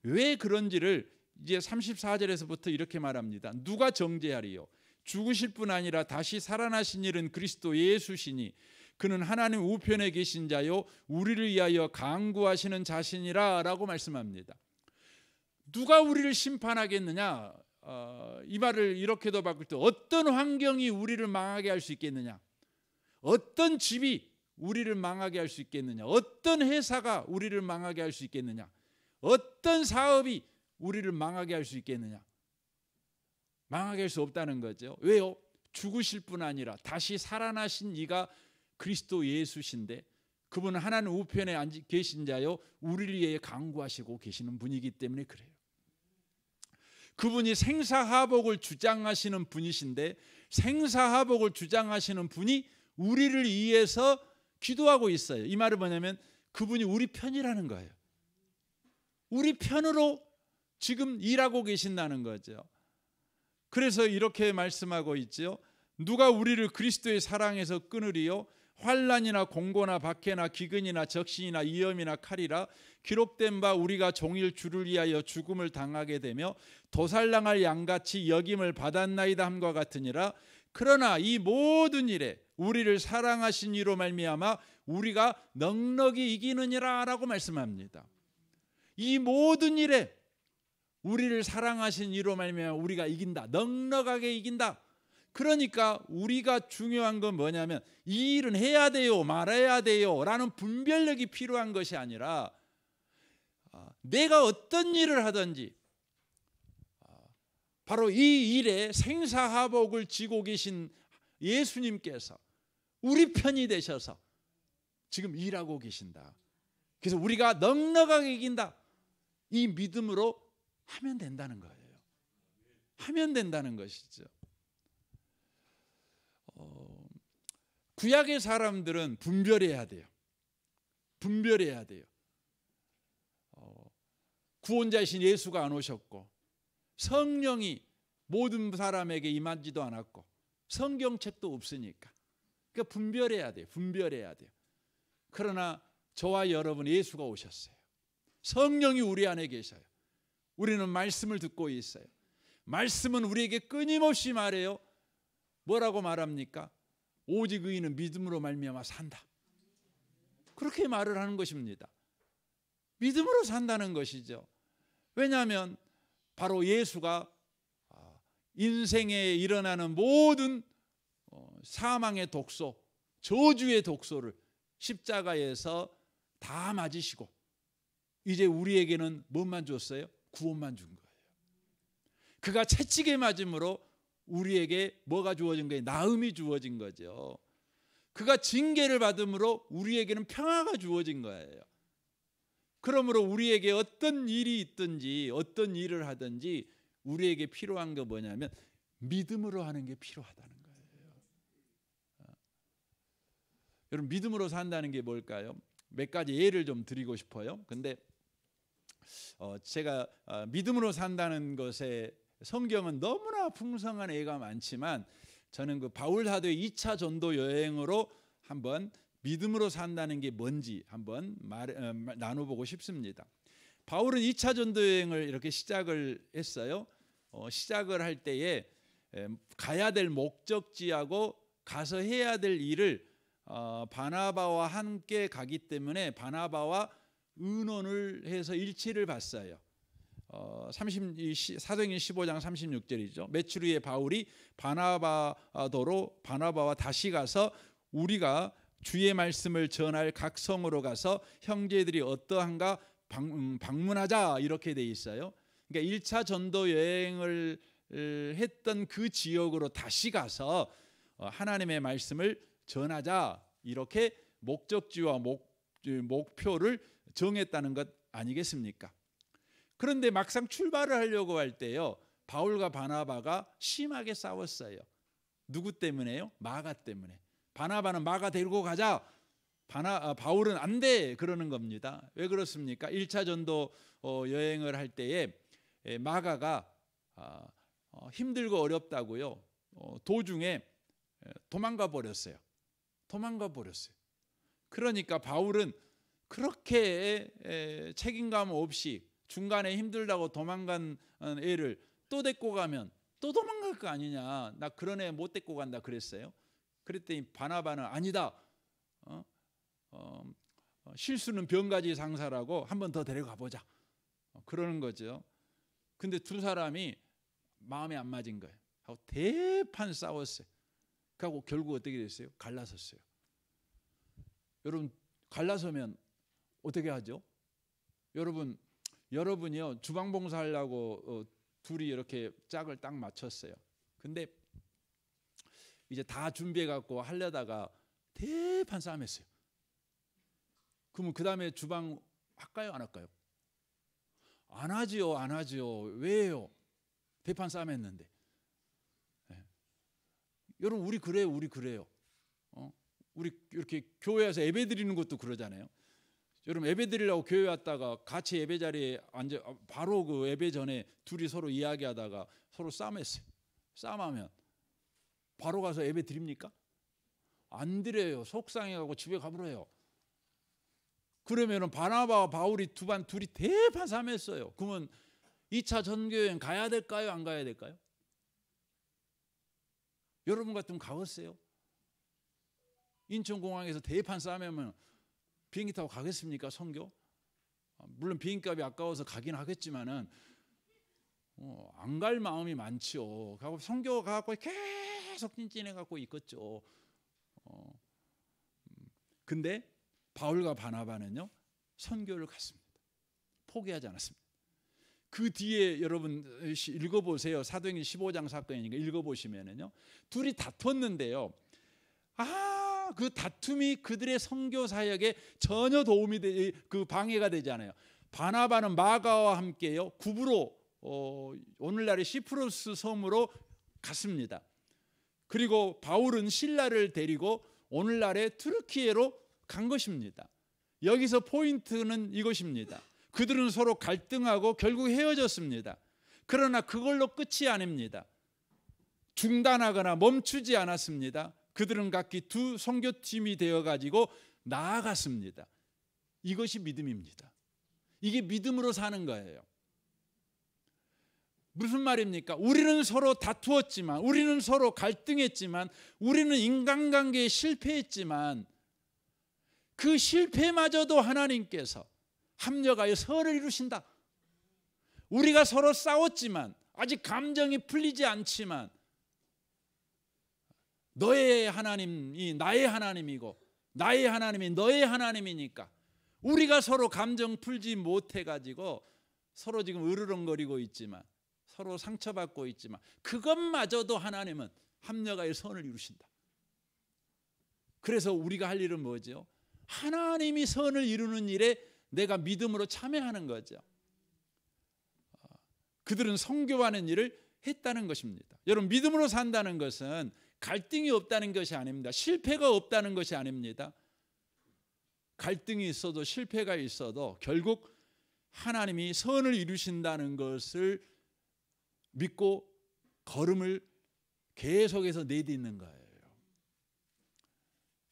왜 그런지를 이제 34절에서부터 이렇게 말합니다. 누가 정죄하리요? 죽으실 뿐 아니라 다시 살아나신 일은 그리스도 예수시니 그는 하나님 우편에 계신 자요 우리를 위하여 간구하시는 자신이라 라고 말씀합니다. 누가 우리를 심판하겠느냐? 이 말을 이렇게도 바꿀 때 어떤 환경이 우리를 망하게 할 수 있겠느냐? 어떤 집이 우리를 망하게 할 수 있겠느냐? 어떤 회사가 우리를 망하게 할 수 있겠느냐? 어떤 사업이 우리를 망하게 할 수 있겠느냐? 망하게 할 수 없다는 거죠. 왜요? 죽으실 뿐 아니라 다시 살아나신 이가 그리스도 예수신데 그분은 하나님 우편에 계신 자요 우리를 위해 간구하시고 계시는 분이기 때문에 그래요. 그분이 생사화복을 주장하시는 분이신데 생사화복을 주장하시는 분이 우리를 위해서 기도하고 있어요. 이 말은 뭐냐면 그분이 우리 편이라는 거예요. 우리 편으로 지금 일하고 계신다는 거죠. 그래서 이렇게 말씀하고 있죠. 누가 우리를 그리스도의 사랑에서 끊으리요? 환난이나 공고나 박해나 기근이나 적신이나 위험이나 칼이라 기록된 바 우리가 종일 주를 위하여 죽음을 당하게 되며 도살당할 양같이 여김을 받았나이다 함과 같으니라. 그러나 이 모든 일에 우리를 사랑하신 이로 말미암아 우리가 넉넉히 이기느니라 라고 말씀합니다. 이 모든 일에 우리를 사랑하신 이로 말미암아 우리가 이긴다. 넉넉하게 이긴다. 그러니까 우리가 중요한 건 뭐냐면 이 일은 해야 돼요, 말아야 돼요 라는 분별력이 필요한 것이 아니라 내가 어떤 일을 하든지 바로 이 일에 생사화복을 지고 계신 예수님께서 우리 편이 되셔서 지금 일하고 계신다. 그래서 우리가 넉넉하게 이긴다. 이 믿음으로 하면 된다는 거예요. 하면 된다는 것이죠. 구약의 사람들은 분별해야 돼요. 분별해야 돼요. 구원자이신 예수가 안 오셨고 성령이 모든 사람에게 임하지도 않았고 성경책도 없으니까 그러니까 분별해야 돼요. 분별해야 돼요. 그러나 저와 여러분 예수가 오셨어요. 성령이 우리 안에 계셔요. 우리는 말씀을 듣고 있어요. 말씀은 우리에게 끊임없이 말해요. 뭐라고 말합니까? 오직 의인은 믿음으로 말미암아 산다. 그렇게 말을 하는 것입니다. 믿음으로 산다는 것이죠. 왜냐하면 바로 예수가 인생에 일어나는 모든 사망의 독소, 저주의 독소를 십자가에서 다 맞으시고 이제 우리에게는 뭐만 줬어요? 구원만 준 거예요. 그가 채찍에 맞음으로 우리에게 뭐가 주어진 거예요? 나음이 주어진 거죠. 그가 징계를 받음으로 우리에게는 평화가 주어진 거예요. 그러므로 우리에게 어떤 일이 있든지 어떤 일을 하든지 우리에게 필요한 게 뭐냐면 믿음으로 하는 게 필요하다는 거예요. 여러분 믿음으로 산다는 게 뭘까요? 몇 가지 예를 좀 드리고 싶어요. 근데 제가 믿음으로 산다는 것에 성경은 너무나 풍성한 예가 많지만 저는 그 바울 사도의 2차 전도 여행으로 한번 믿음으로 산다는 게 뭔지 한번 나눠보고 싶습니다. 바울은 2차 전도 여행을 이렇게 시작을 했어요. 시작을 할 때에 가야 될 목적지하고 가서 해야 될 일을 바나바와 함께 가기 때문에 바나바와 의논을 해서 일치를 봤어요. 사도행전 15장 36절이죠. 며칠 후에 바울이 바나바와 다시 가서 우리가 주의 말씀을 전할 각 성으로 가서 형제들이 어떠한가 방문하자 이렇게 돼 있어요. 그러니까 1차 전도 여행을 했던 그 지역으로 다시 가서 하나님의 말씀을 전하자 이렇게 목적지와 목표를 정했다는 것 아니겠습니까? 그런데 막상 출발을 하려고 할 때요, 바울과 바나바가 심하게 싸웠어요. 누구 때문에요? 마가 때문에. 바나바는 마가 데리고 가자. 바울은 안 돼 그러는 겁니다. 왜 그렇습니까? 1차 전도 여행을 할 때에 마가가 힘들고 어렵다고요. 도중에 도망가 버렸어요. 그러니까 바울은 그렇게 책임감 없이 중간에 힘들다고 도망간 애를 또 데리고 가면 또 도망갈 거 아니냐. 나 그런 애 못 데리고 간다 그랬어요. 그랬더니 바나바는 아니다. 실수는 병가지 상사라고 한 번 더 데려가 보자. 그러는 거죠. 근데 두 사람이 마음에 안 맞은 거예요. 하고 대판 싸웠어요. 그리고 결국 어떻게 됐어요? 갈라섰어요. 여러분 갈라서면 어떻게 하죠? 여러분이요 주방 봉사하려고 둘이 이렇게 짝을 딱 맞췄어요. 근데 이제 다 준비해 갖고 하려다가 대판 싸움했어요. 그러면 그 다음에 주방 할까요? 안 할까요? 안 하지요. 왜요? 대판 싸맸는데. 네. 여러분 우리 그래요. 우리 이렇게 교회에서 예배 드리는 것도 그러잖아요. 여러분 예배 드리려고 교회 왔다가 같이 예배 자리에 앉아 바로 그 예배 전에 둘이 서로 이야기하다가 서로 싸맸어요. 싸우면 바로 가서 예배 드립니까? 안 드려요. 속상해가고 집에 가버려요. 그러면은 바나바와 바울이 둘이 대판 싸맸어요. 그러면 2차 전교여행 가야 될까요? 안 가야 될까요? 여러분 같으면 가겠어요? 인천공항에서 대판 싸매면 비행기 타고 가겠습니까? 선교? 물론 비행기값이 아까워서 가긴 하겠지만은 안 갈 마음이 많지요. 가고 선교 가고 계속 찐찐해 갖고 있겠죠. 근데 바울과 바나바는요 선교를 갔습니다. 포기하지 않았습니다. 그 뒤에 여러분 읽어보세요. 사도행전 15장 사건이니까 읽어보시면은요 둘이 다퉜는데요. 그 다툼이 그들의 선교 사역에 전혀 도움이 방해가 되지 않아요. 바나바는 마가와 함께요 구브로 오늘날의 시프루스 섬으로 갔습니다. 그리고 바울은 실라를 데리고 오늘날의 투르키예로 간 것입니다. 여기서 포인트는 이것입니다. 그들은 서로 갈등하고 결국 헤어졌습니다. 그러나 그걸로 끝이 아닙니다. 중단하거나 멈추지 않았습니다. 그들은 각기 두 선교팀이 되어가지고 나아갔습니다. 이것이 믿음입니다. 이게 믿음으로 사는 거예요. 무슨 말입니까? 우리는 서로 다투었지만, 우리는 서로 갈등했지만, 우리는 인간관계에 실패했지만 그 실패마저도 하나님께서 합력하여 선을 이루신다. 우리가 서로 싸웠지만 아직 감정이 풀리지 않지만 너의 하나님이 나의 하나님이고 나의 하나님이 너의 하나님이니까 우리가 서로 감정 풀지 못해가지고 서로 지금 으르렁거리고 있지만 서로 상처받고 있지만 그것마저도 하나님은 합력하여 선을 이루신다. 그래서 우리가 할 일은 뭐죠? 하나님이 선을 이루는 일에 내가 믿음으로 참여하는 거죠. 그들은 선교하는 일을 했다는 것입니다. 여러분 믿음으로 산다는 것은 갈등이 없다는 것이 아닙니다. 실패가 없다는 것이 아닙니다. 갈등이 있어도 실패가 있어도 결국 하나님이 선을 이루신다는 것을 믿고 걸음을 계속해서 내딛는 거예요.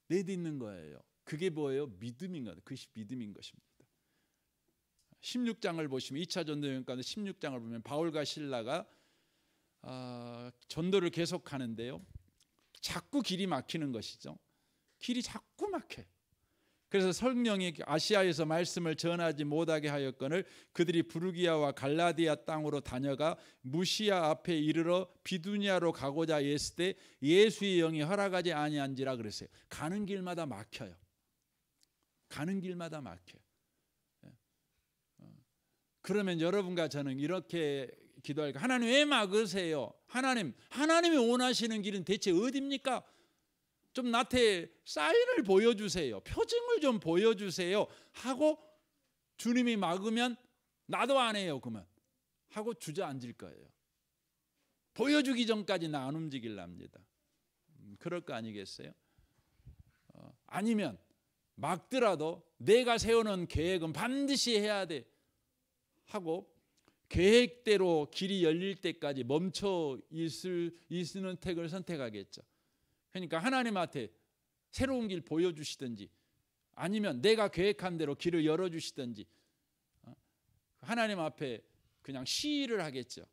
내딛는 거예요. 그게 뭐예요? 믿음인 거예요. 그것이 믿음인 것입니다. 16장을 보시면 2차 전도여행 가운데 16장을 보면 바울과 실라가 전도를 계속하는데요. 자꾸 길이 막히는 것이죠. 길이 자꾸 막혀요. 그래서 성령이 아시아에서 말씀을 전하지 못하게 하였거늘 그들이 부르기아와 갈라디아 땅으로 다녀가 무시아 앞에 이르러 비두니아로 가고자 했을 때 예수의 영이 허락하지 아니한지라 그랬어요. 가는 길마다 막혀요. 가는 길마다 막혀요. 그러면 여러분과 저는 이렇게 기도할까? 하나님 왜 막으세요? 하나님이 원하시는 길은 대체 어디입니까? 좀 나한테 사인을 보여주세요. 표징을 좀 보여주세요. 하고 주님이 막으면 나도 안 해요. 그러면 하고 주저앉을 거예요. 보여주기 전까지 나 안 움직일랍니다. 그럴 거 아니겠어요? 아니면 막더라도 내가 세우는 계획은 반드시 해야 돼 하고 계획대로 길이 열릴 때까지 멈춰 있는 택을 선택하겠죠. 그러니까 하나님한테 새로운 길 보여주시든지 아니면 내가 계획한 대로 길을 열어주시든지 하나님 앞에 그냥 시위를 하겠죠.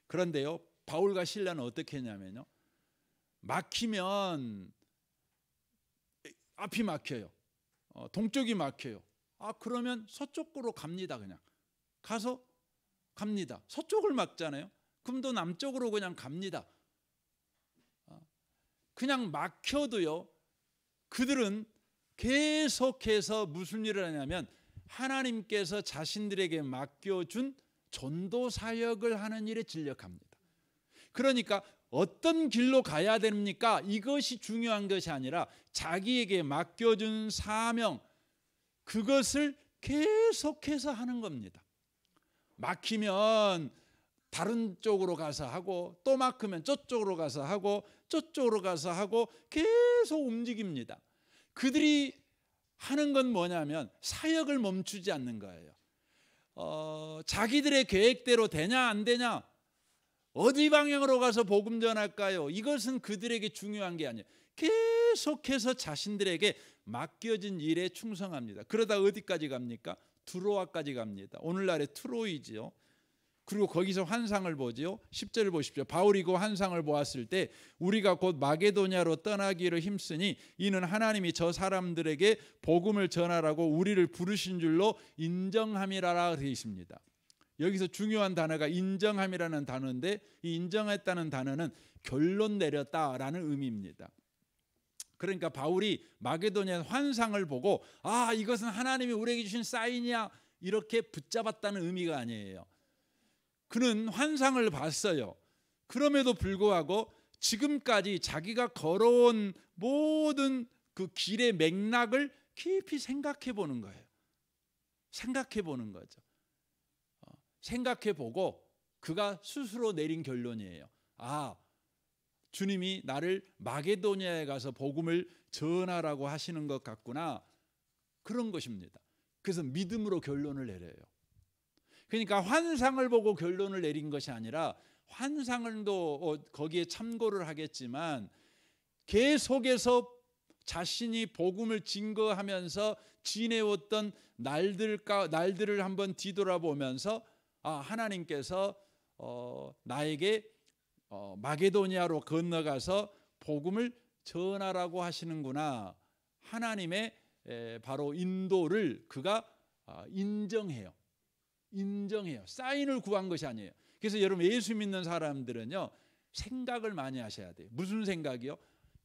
그런데요 바울과 실라는 어떻게 했냐면요, 막히면 앞이 막혀요. 동쪽이 막혀요. 그러면 서쪽으로 갑니다. 그냥 가서 갑니다. 서쪽을 막잖아요. 그럼 또 남쪽으로 그냥 갑니다. 그냥 막혀도요 그들은 계속해서 무슨 일을 하냐면 하나님께서 자신들에게 맡겨준 전도 사역을 하는 일에 진력합니다. 그러니까 어떤 길로 가야 됩니까? 이것이 중요한 것이 아니라 자기에게 맡겨준 사명, 그것을 계속해서 하는 겁니다. 막히면 다른 쪽으로 가서 하고 또 막으면 저쪽으로 가서 하고 저쪽으로 가서 하고 계속 움직입니다. 그들이 하는 건 뭐냐면 사역을 멈추지 않는 거예요. 자기들의 계획대로 되냐 안 되냐, 어디 방향으로 가서 복음 전할까요? 이것은 그들에게 중요한 게 아니에요. 계속해서 자신들에게 맡겨진 일에 충성합니다. 그러다 어디까지 갑니까? 두로아까지 갑니다. 오늘날의 트로이지요. 그리고 거기서 환상을 보지요. 10절을 보십시오. 바울이 그 환상을 보았을 때 우리가 곧 마게도냐로 떠나기를 힘쓰니 이는 하나님이 저 사람들에게 복음을 전하라고 우리를 부르신 줄로 인정함이라라 되어 있습니다. 여기서 중요한 단어가 인정함이라는 단어인데, 이 인정했다는 단어는 결론 내렸다라는 의미입니다. 그러니까 바울이 마게도냐 환상을 보고 이것은 하나님이 우리에게 주신 사인이야 이렇게 붙잡았다는 의미가 아니에요. 그는 환상을 봤어요. 그럼에도 불구하고 지금까지 자기가 걸어온 모든 그 길의 맥락을 깊이 생각해 보는 거예요. 생각해 보는 거죠. 생각해 보고 그가 스스로 내린 결론이에요. 주님이 나를 마게도냐에 가서 복음을 전하라고 하시는 것 같구나. 그런 것입니다. 그래서 믿음으로 결론을 내려요. 그러니까 환상을 보고 결론을 내린 것이 아니라, 환상을도 거기에 참고를 하겠지만 계속해서 자신이 복음을 증거하면서 지내왔던 날들을 한번 뒤돌아보면서 하나님께서 나에게 마게도니아로 건너가서 복음을 전하라고 하시는구나. 하나님의 바로 인도를 그가 인정해요. 사인을 구한 것이 아니에요. 그래서 여러분, 예수 믿는 사람들은요, 생각을 많이 하셔야 돼요. 무슨 생각이요?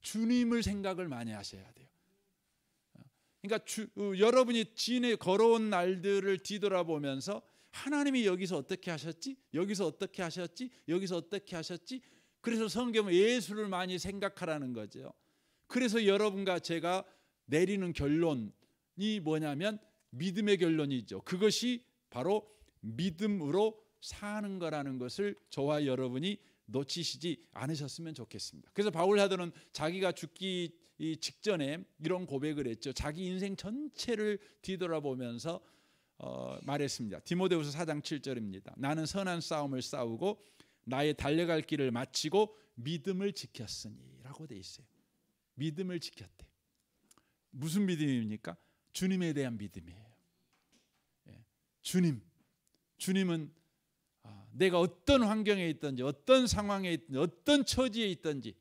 주님을 생각을 많이 하셔야 돼요. 그러니까 여러분이 걸어온 날들을 뒤돌아보면서 하나님이 여기서 어떻게 하셨지? 여기서 어떻게 하셨지? 여기서 어떻게 하셨지? 그래서 성경은 예수를 많이 생각하라는 거죠. 그래서 여러분과 제가 내리는 결론이 뭐냐면 믿음의 결론이죠. 그것이 바로 믿음으로 사는 거라는 것을 저와 여러분이 놓치시지 않으셨으면 좋겠습니다. 그래서 바울 사도는 자기가 죽기 직전에 이런 고백을 했죠. 자기 인생 전체를 뒤돌아보면서 말했습니다. 디모데후서 4장 7절입니다. 나는 선한 싸움을 싸우고 나의 달려갈 길을 마치고 믿음을 지켰으니 라고 돼 있어요. 믿음을 지켰대. 무슨 믿음입니까? 주님에 대한 믿음이에요. 주님은 내가 어떤 환경에 있든지, 어떤 상황에 있든지, 어떤 처지에 있든지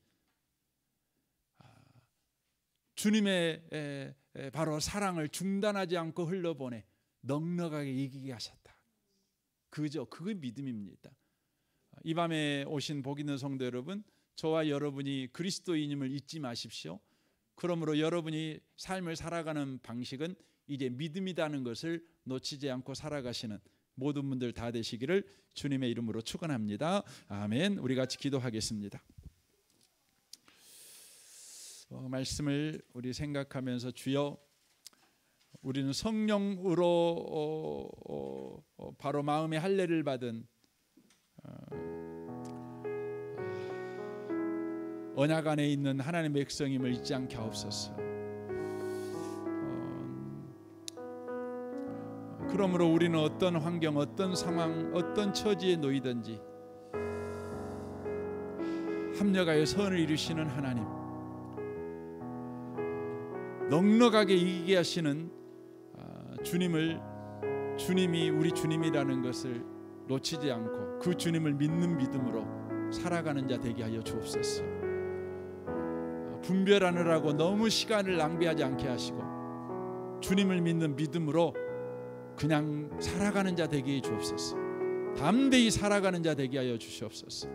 주님의 바로 사랑을 중단하지 않고 흘러보내 넉넉하게 이기게 하셨다. 그게 믿음입니다. 이 밤에 오신 복 있는 성도 여러분, 저와 여러분이 그리스도인임을 잊지 마십시오. 그러므로 여러분이 삶을 살아가는 방식은 이제 믿음이라는 것을 놓치지 않고 살아가시는 모든 분들 다 되시기를 주님의 이름으로 축원합니다. 아멘. 우리 같이 기도하겠습니다. 말씀을 우리 생각하면서, 주여, 우리는 성령으로 바로 마음의 할례를 받은 언약 안에 있는 하나님의 백성임을 잊지 않게 하옵소서. 그러므로 우리는 어떤 환경, 어떤 상황, 어떤 처지에 놓이든지 합력하여 선을 이루시는 하나님, 넉넉하게 이기게 하시는 주님이 우리 주님이라는 것을 놓치지 않고 그 주님을 믿는 믿음으로 살아가는 자 되게 하여 주옵소서. 분별하느라고 너무 시간을 낭비하지 않게 하시고 주님을 믿는 믿음으로 그냥 살아가는 자 되게 해 주옵소서. 담대히 살아가는 자 되게 하여 주시옵소서.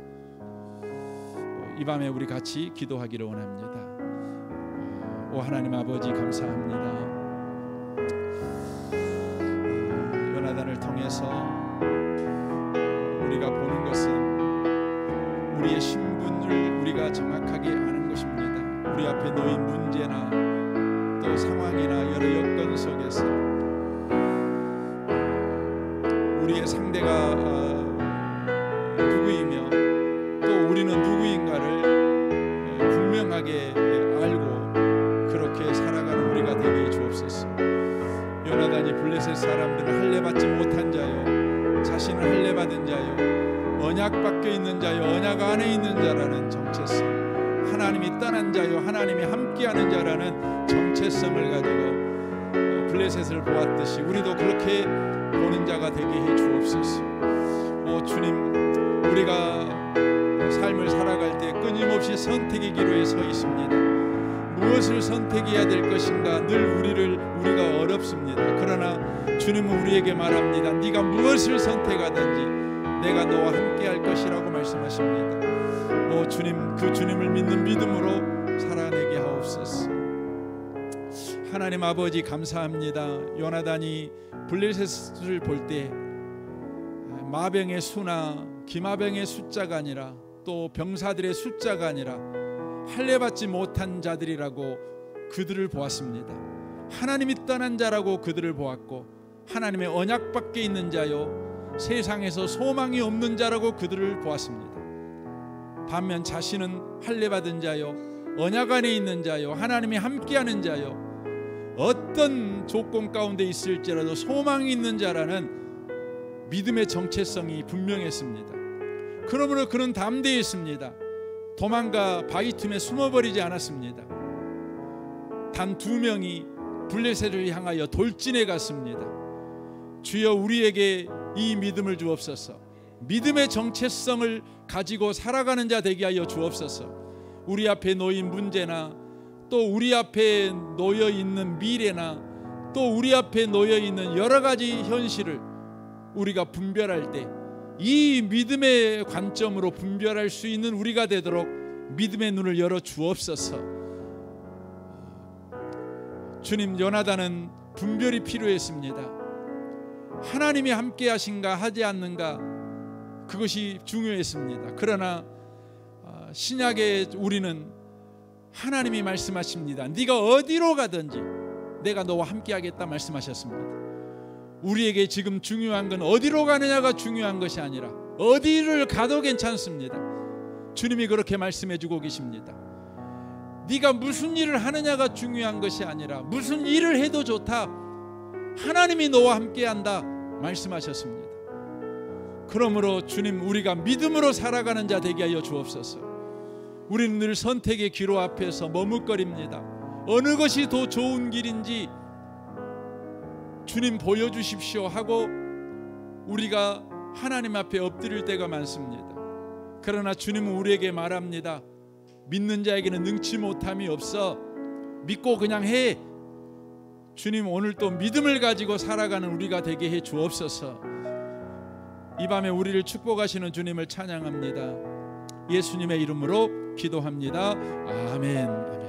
이 밤에 우리 같이 기도하기를 원합니다. 오 하나님 아버지, 감사합니다. 요나단을 통해서 우리가 보는 것은 우리의 신분을 우리가 정확하게 아는 것입니다. 우리 앞에 놓인 문제나 또 상황이나 여러 여건 속에서 우리의 상대가 누구이며 또 우리는 누구인가를 분명하게 알고 그렇게 살아가는 우리가 되게 주옵소서. 요나단이 블레셋 사람들을 할례받지 못한 자요, 자신을 할례받은 자요, 언약 밖에 있는 자요, 언약 안에 있는 자라는 정체성, 하나님이 떠난 자요, 하나님이 함께하는 자라는 정체성을 가지고 블레셋을 보았듯이 우리도 그렇게 보는 자가 되게 해 주옵소서. 주님, 우리가 삶을 살아갈 때 끊임없이 선택의 기로에 서 있습니다. 무엇을 선택해야 될 것인가 늘 우리가 어렵습니다. 그러나 주님은 우리에게 말합니다. 네가 무엇을 선택하든지 내가 너와 함께 할 것이라고 말씀하십니다. 주님, 그 주님을 믿는 믿음으로 살아내게 하옵소서. 하나님 아버지 감사합니다. 요나단이 블레셋을 볼 때 마병의 수나 기마병의 숫자가 아니라 또 병사들의 숫자가 아니라 할례받지 못한 자들이라고 그들을 보았습니다. 하나님이 떠난 자라고 그들을 보았고 하나님의 언약 밖에 있는 자요, 세상에서 소망이 없는 자라고 그들을 보았습니다. 반면 자신은 할례받은 자요, 언약 안에 있는 자요, 하나님이 함께하는 자요, 어떤 조건 가운데 있을지라도 소망이 있는 자라는 믿음의 정체성이 분명했습니다. 그러므로 그는 담대했습니다. 도망가 바위 틈에 숨어버리지 않았습니다. 단 2명이 블레셋을 향하여 돌진해 갔습니다. 주여, 우리에게 이 믿음을 주옵소서. 믿음의 정체성을 가지고 살아가는 자 되게 하여 주옵소서. 우리 앞에 놓인 문제나 또 우리 앞에 놓여 있는 미래나 또 우리 앞에 놓여 있는 여러 가지 현실을 우리가 분별할 때 이 믿음의 관점으로 분별할 수 있는 우리가 되도록 믿음의 눈을 열어 주옵소서. 주님, 요나단은 분별이 필요했습니다. 하나님이 함께 하신가 하지 않는가, 그것이 중요했습니다. 그러나 신약의 우리는 하나님이 말씀하십니다. 네가 어디로 가든지 내가 너와 함께 하겠다 말씀하셨습니다. 우리에게 지금 중요한 건 어디로 가느냐가 중요한 것이 아니라 어디를 가도 괜찮습니다. 주님이 그렇게 말씀해 주고 계십니다. 네가 무슨 일을 하느냐가 중요한 것이 아니라 무슨 일을 해도 좋다, 하나님이 너와 함께 한다 말씀하셨습니다. 그러므로 주님, 우리가 믿음으로 살아가는 자 되게 하여 주옵소서. 우리는 늘 선택의 기로 앞에서 머뭇거립니다. 어느 것이 더 좋은 길인지 주님 보여주십시오 하고 우리가 하나님 앞에 엎드릴 때가 많습니다. 그러나 주님은 우리에게 말합니다. 믿는 자에게는 능치 못함이 없어. 믿고 그냥 해. 주님, 오늘 또 믿음을 가지고 살아가는 우리가 되게 해 주옵소서. 이 밤에 우리를 축복하시는 주님을 찬양합니다. 예수님의 이름으로 기도합니다. 아멘.